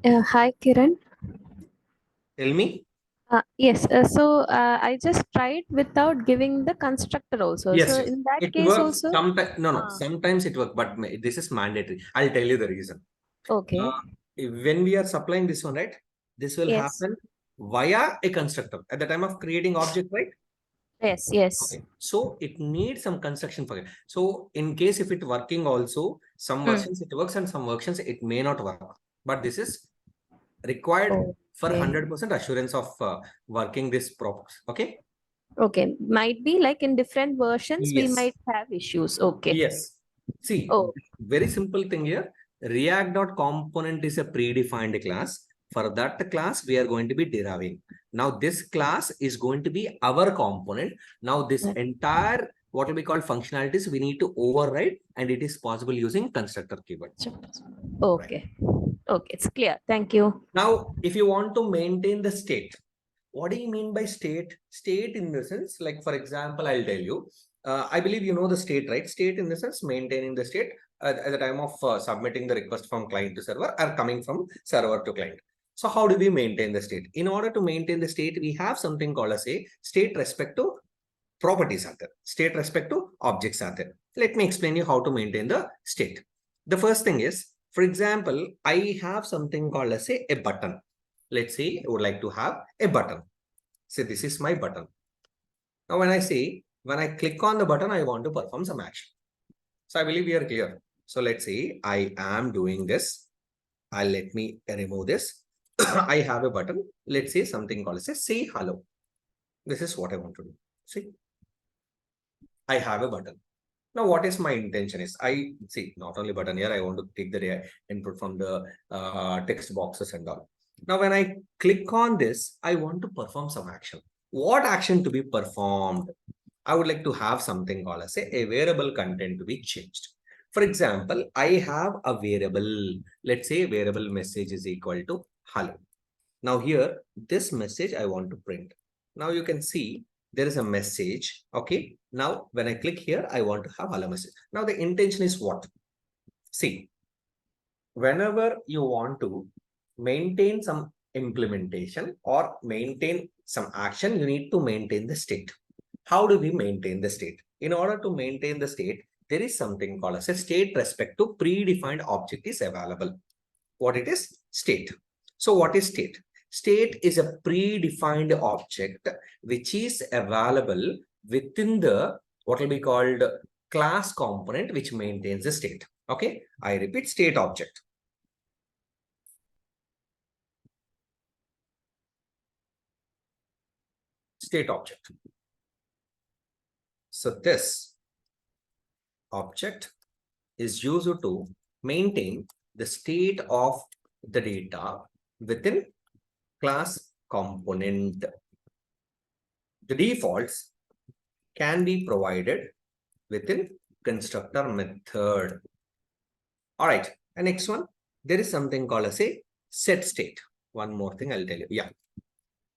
Hi, Kiran. Tell me. Yes, I just tried without giving the constructor also. Yes, So yes. in that It case works also, sometimes. No, no. uh, Sometimes it works, but this is mandatory. I'll tell you the reason. okay. Uh, when we are supplying this one, right? This will Yes, happen via a constructor at the time of creating object, right? yes, yes. Okay. So it needs some construction for it. So in case if it working also, some Hmm. versions it works and some versions it may not work. But this is required for Okay. 100% assurance of working this props. Okay. Okay. Might be like in different versions, we Yes. might have issues. Okay. Yes. See, Oh, very simple thing here. React.component is a predefined class. For that class, we are going to be deriving. Now, this class is going to be our component. Now, this uh, entire what will be called functionalities, we need to override, and it is possible using constructor keyword. Right. okay. Okay. It's clear. Thank you. Now, if you want to maintain the state, what do you mean by state? State in the sense, like for example, I'll tell you. I believe you know the state, right? State in the sense maintaining the state at the time of submitting the request from client to server or coming from server to client. So how do we maintain the state? In order to maintain the state, we have something called as a state respect to properties are there. State respect to objects are there. Let me explain you how to maintain the state. The first thing is, for example, I have something called as a button. Let's say I would like to have a button. Say this is my button. Now when I click on the button, I want to perform some action. So I believe we are clear. So let's say I am doing this. Let me remove this. I have a button. Let's say something called say hello. This is what I want to do. See, I have a button. Now, what is my intention is I see not only button here, I want to take the input from the text boxes and all. Now, when I click on this, I want to perform some action. What action to be performed? I would like to have something called as a variable content to be changed. For example, I have a variable, let's say variable message is equal to hello. Now here, this message I want to print. Now you can see there is a message. Okay. Now when I click here, I want to have hello message. Now the intention is what? See, whenever you want to maintain some implementation or maintain some action, you need to maintain the state. How do we maintain the state? In order to maintain the state, there is something called as a state respect to predefined object is available. What it is? State. So what is state? State is a predefined object which is available within the what will be called class component which maintains the state. Okay, I repeat, state object. State object. So this object is used to maintain the state of the data within class component. The defaults can be provided within constructor method. All right. And next one, there is something called as a set state. One more thing I'll tell you. Yeah.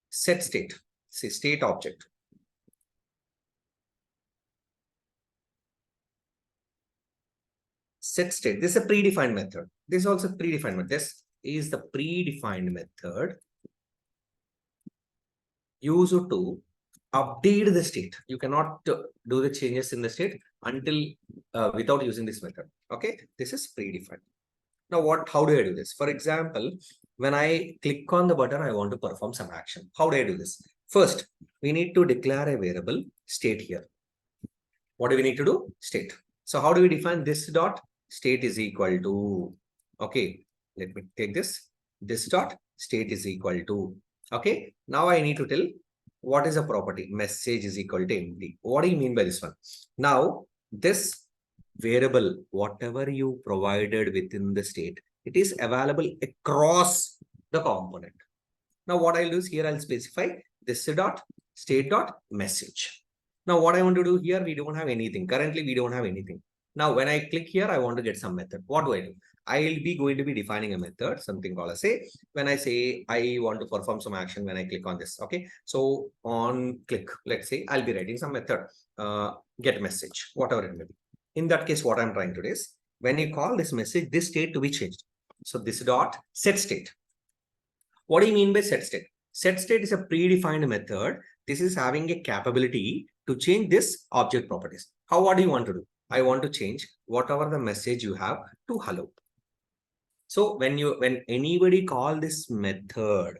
Set state. See, state object. Set state. This is a predefined method. This is also predefined method. This is the predefined method used to update the state. You cannot do the changes in the state until without using this method. Okay. This is predefined. Now, how do I do this? For example, when I click on the button, I want to perform some action. How do I do this? First, we need to declare a variable state here. What do we need to do? State. So how do we define this dot? State is equal to, okay, let me take this. This dot state is equal to, okay. Now I need to tell what is a property. Message is equal to empty. What do you mean by this one? Now, this variable, whatever you provided within the state, it is available across the component. Now, what I'll do is here I'll specify this dot state dot message. Now, what I want to do here, we don't have anything. Currently, we don't have anything. Now, when I click here, I want to get some method. What do I do? I'll be going to be defining a method, something called a say. When I say I want to perform some action when I click on this. Okay. So on click, let's say I'll be writing some method, get message, whatever it may be. In that case, what I'm trying to do is when you call this message, this state to be changed. So this dot set state. What do you mean by set state? Set state is a predefined method. This is having a capability to change this object properties. What do you want to do? I want to change whatever the message you have to hello. So when anybody call this method,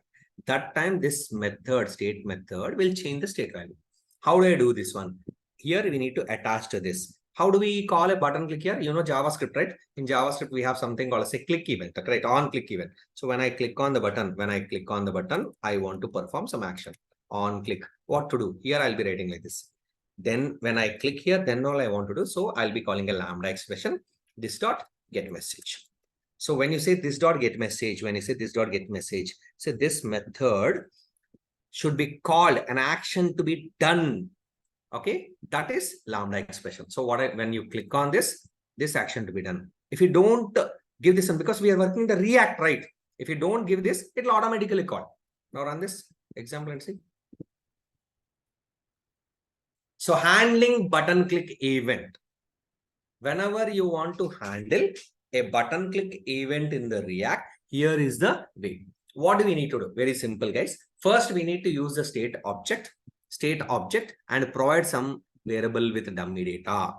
that time this method, state method, will change the state value. How do I do this one? Here we need to attach to this. How do we call a button click here? You know JavaScript, right? In JavaScript, we have something called as a click event, right? On click event. So when I click on the button, I want to perform some action. On click. What to do? Here I'll be writing like this. Then when I click here, then all I want to do. So I'll be calling a lambda expression, this dot get message. So when you say this dot get message, so this method should be called, an action to be done. Okay, that is lambda expression. So when you click on this action to be done. If you don't give this one, because we are working the React, right? If you don't give this, it will automatically call. Now run this example and see. So handling button click event. Whenever you want to handle a button click event in the React, here is the way. What do we need to do? Very simple, guys. First, we need to use the state object and provide some variable with dummy data.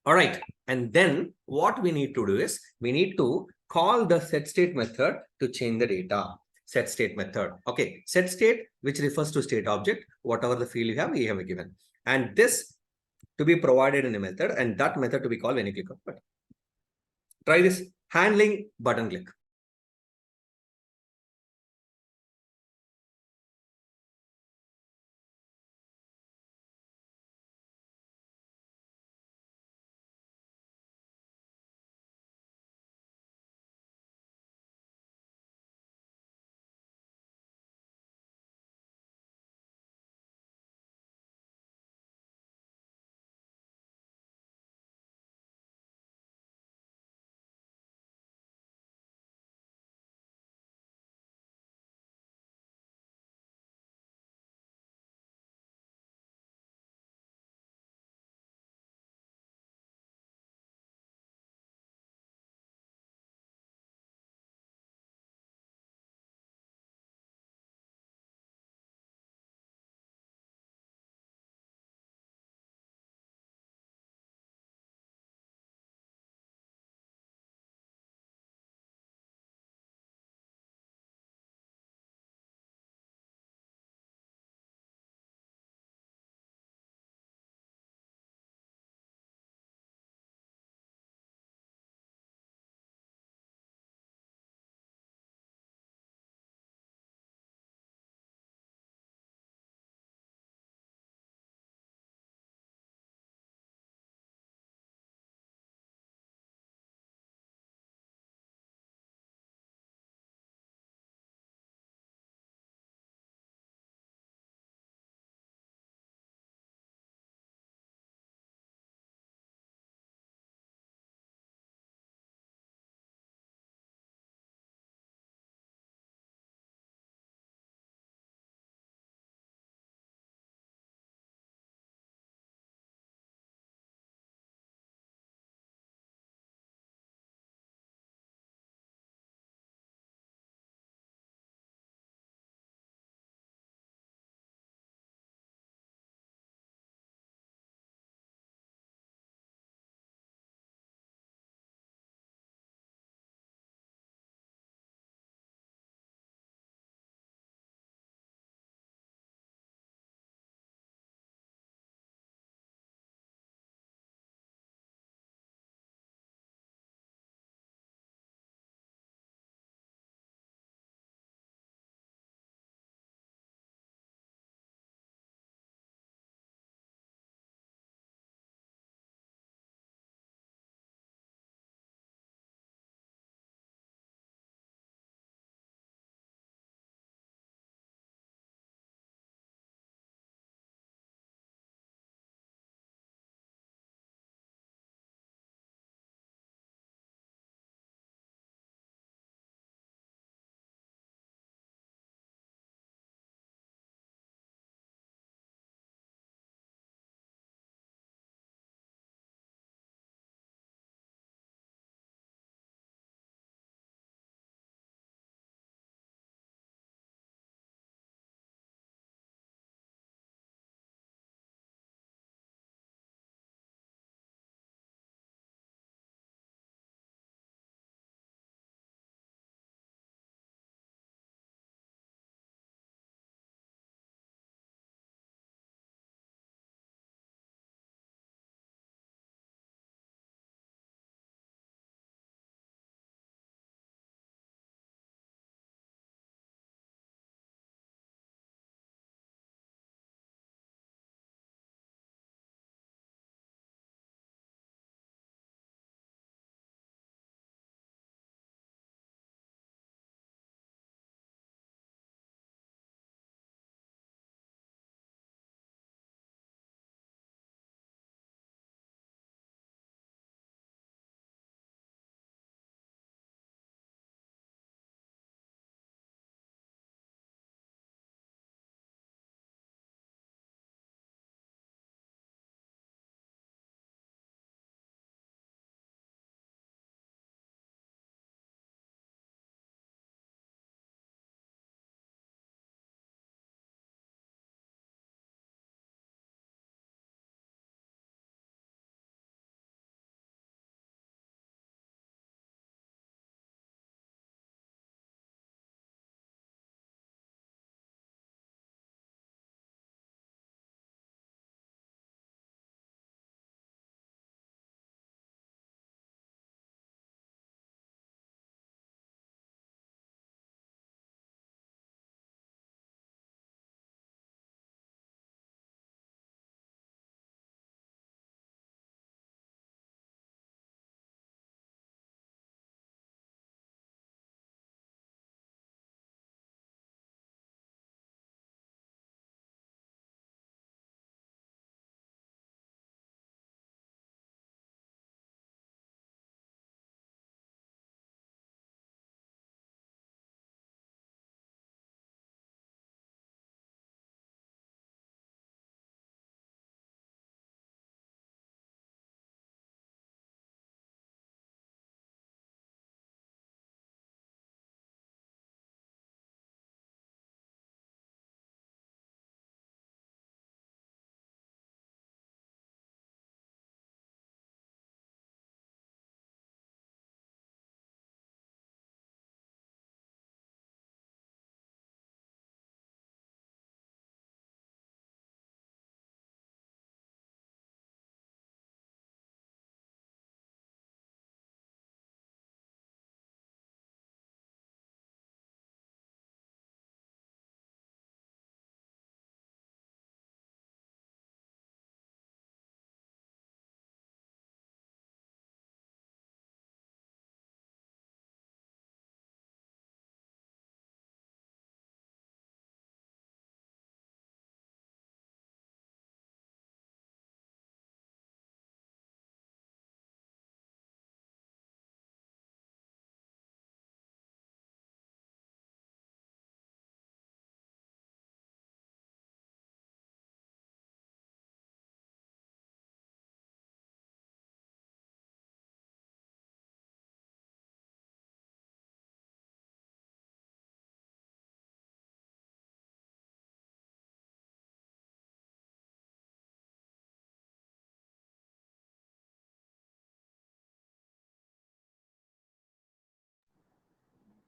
All right. And then what we need to do is we need to call the set state method to change the data. Set state method. Okay. Set state, which refers to state object, whatever the field you have, we have given. And this to be provided in a method, and that method to be called when you click on button. Try this handling button click.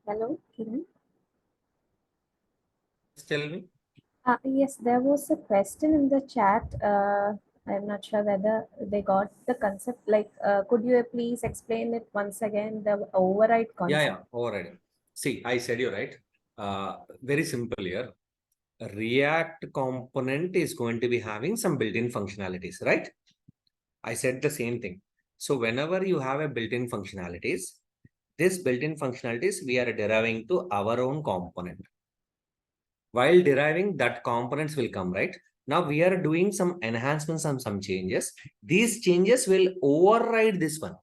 Hello, Kiran. Tell me. Yes, there was a question in the chat. I'm not sure whether they got the concept. Like, could you please explain it once again, the override concept? Yeah, overriding. See, I said you right. Very simple here. A React component is going to be having some built-in functionalities, right? I said the same thing. So whenever you have a built-in functionalities, this built-in functionalities we are deriving to our own component. While deriving, that components will come, right? Now we are doing some enhancements and some changes. These changes will override this one.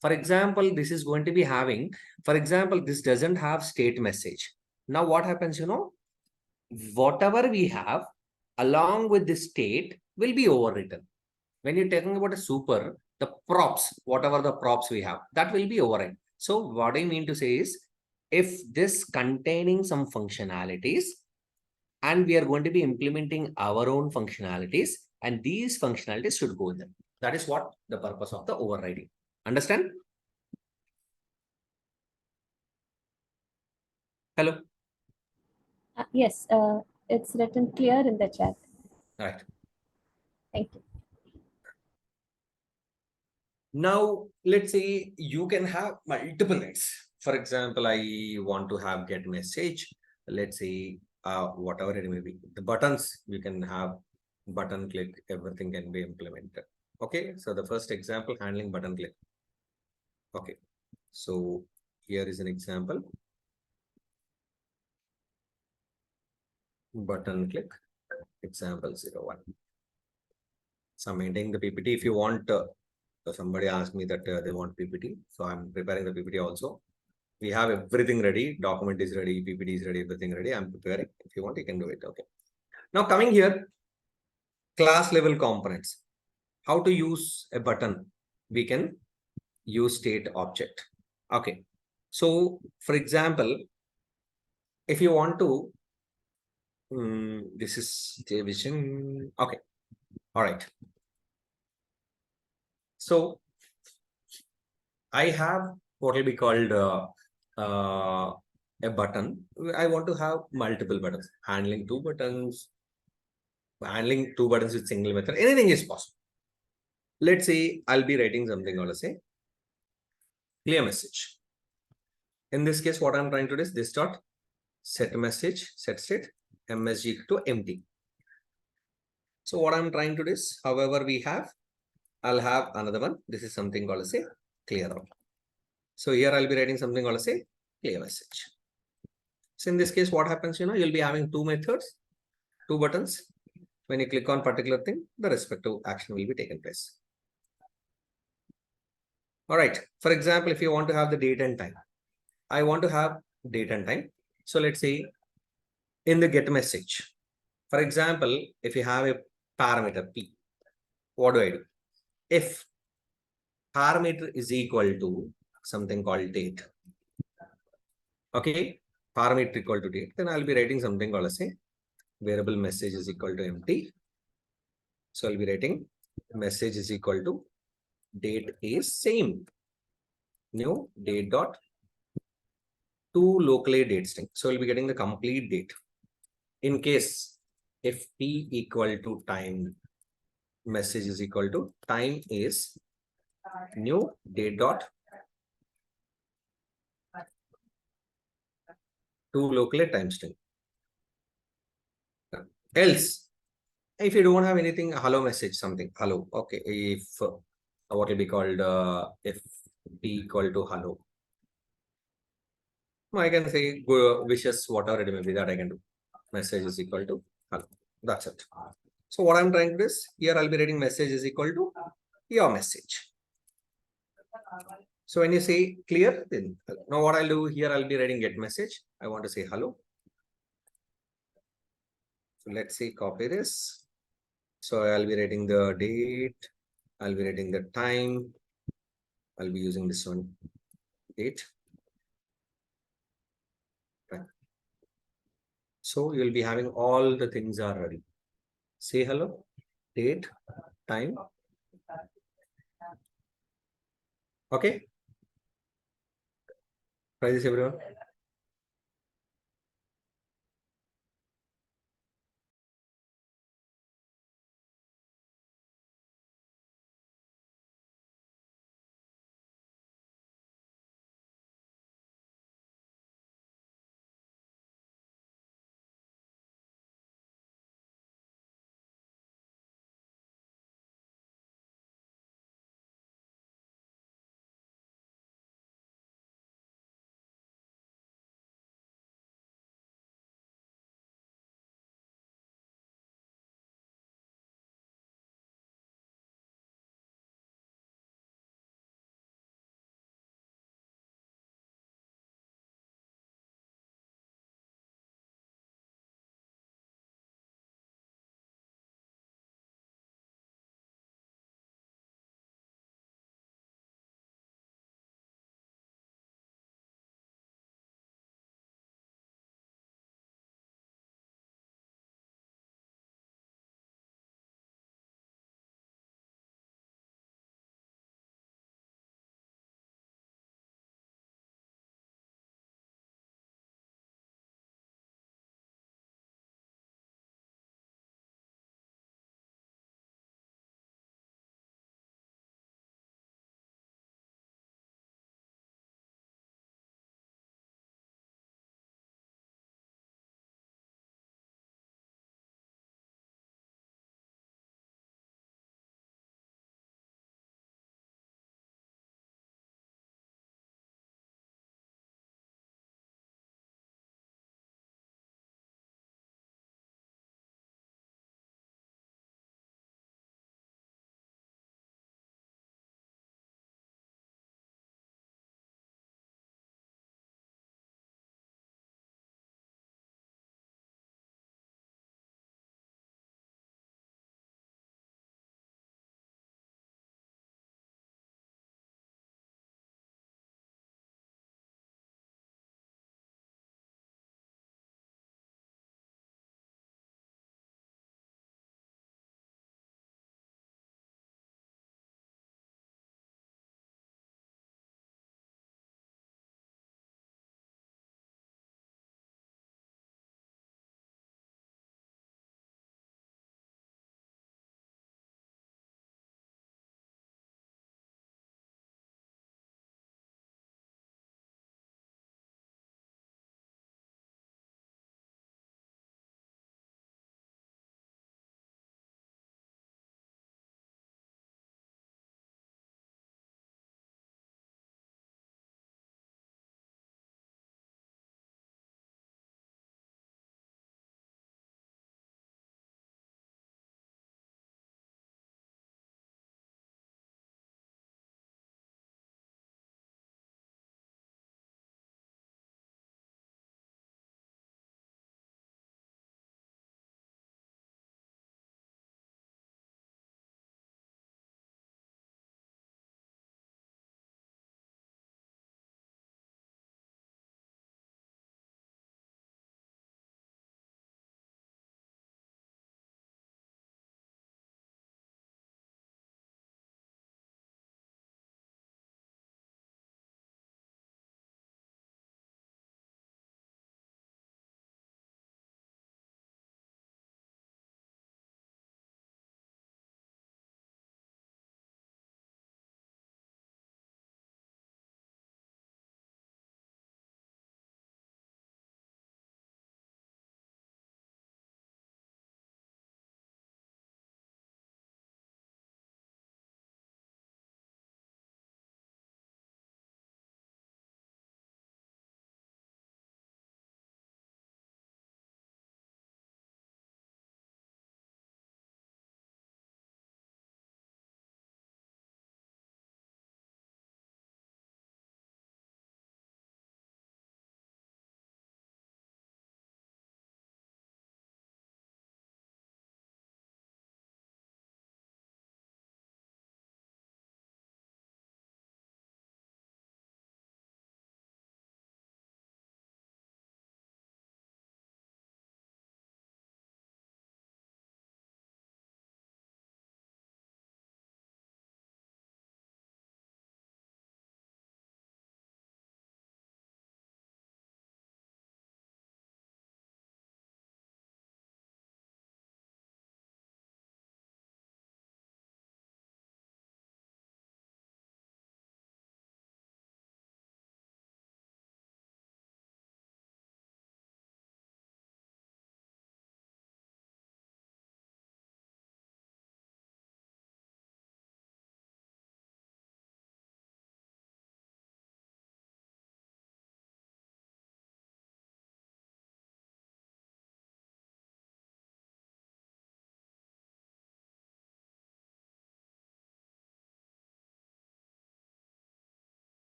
For example, this is going to be having, for example, this doesn't have state message. Now what happens, whatever we have along with the state will be overwritten. When you're talking about a super, the props, whatever the props we have, that will be override. So what I mean to say is, if this containing some functionalities, and we are going to be implementing our own functionalities, and these functionalities should go there. That is what the purpose of the overriding. Understand? Hello. Yes, it's written clear in the chat. Right. Thank you. Now, let's say you can have multiple things. For example, I want to have get message. Let's say whatever it may be. The buttons, you can have button click, everything can be implemented. Okay, so the first example, handling button click. Okay, so here is an example. Button click, example 01. So I'm maintaining the PPT. If you want, somebody asked me that they want PPT. So I'm preparing the PPT also. We have everything ready. Document is ready, PPT is ready, everything ready. I'm preparing. If you want, you can do it. Okay. Now coming here, class level components. How to use a button? We can use state object. Okay. So for example, if you want to, this is division. Okay. All right. So I have what will be called a button. I want to have multiple buttons, handling two buttons with single method. Anything is possible. Let's say I'll be writing something or say clear message. In this case, what I'm trying to do is this dot set message, set state, msg to empty. So what I'm trying to do is, however we have, I'll have another one. This is something called say clear out. So here I'll be writing something called say clear message. So in this case, what happens, you'll be having two methods, two buttons. When you click on particular thing, the respective action will be taken place. All right. For example, if you want to have the date and time, I want to have date and time. So let's say in the get message, for example, if you have a parameter P, what do I do? If parameter is equal to something called date, okay, parameter equal to date, then I'll be writing something called as a variable message is equal to empty. So I'll be writing message is equal to date is same. New date dot to locally date string. So we'll be getting the complete date. In case if P equal to time, message is equal to time is new date dot to locally time string. Else, if you don't have anything, hello message something hello. Okay, if what will be called if P equal to hello, I can say wishes whatever it may be that I can do. Message is equal to hello. That's it. So what I'm trying to do is here I'll be writing message is equal to your message. So when you say clear, then now what I'll do here, I'll be writing get message. I want to say hello. So let's say copy this. So I'll be writing the date. I'll be writing the time. I'll be using this one, date. Right. So you'll be having all the things are ready. Say hello, date, time. Okay. Try this everyone.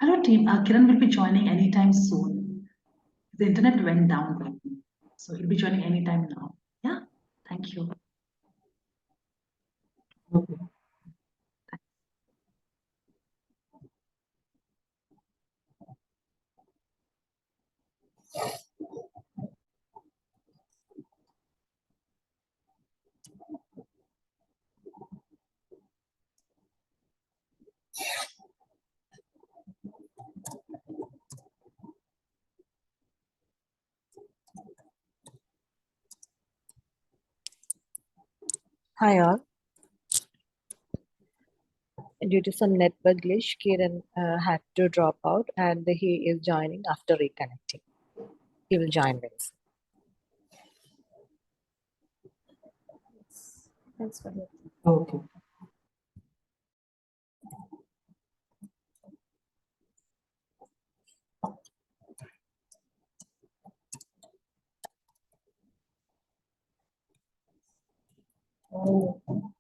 Hello team, Kiran will be joining anytime soon. The internet went down then, so he'll be joining anytime now. Yeah, thank you. Okay. Hi all. Due to some network glitch, Kiran had to drop out and he is joining after reconnecting. He will join very soon. Thanks for that. Okay. Oh.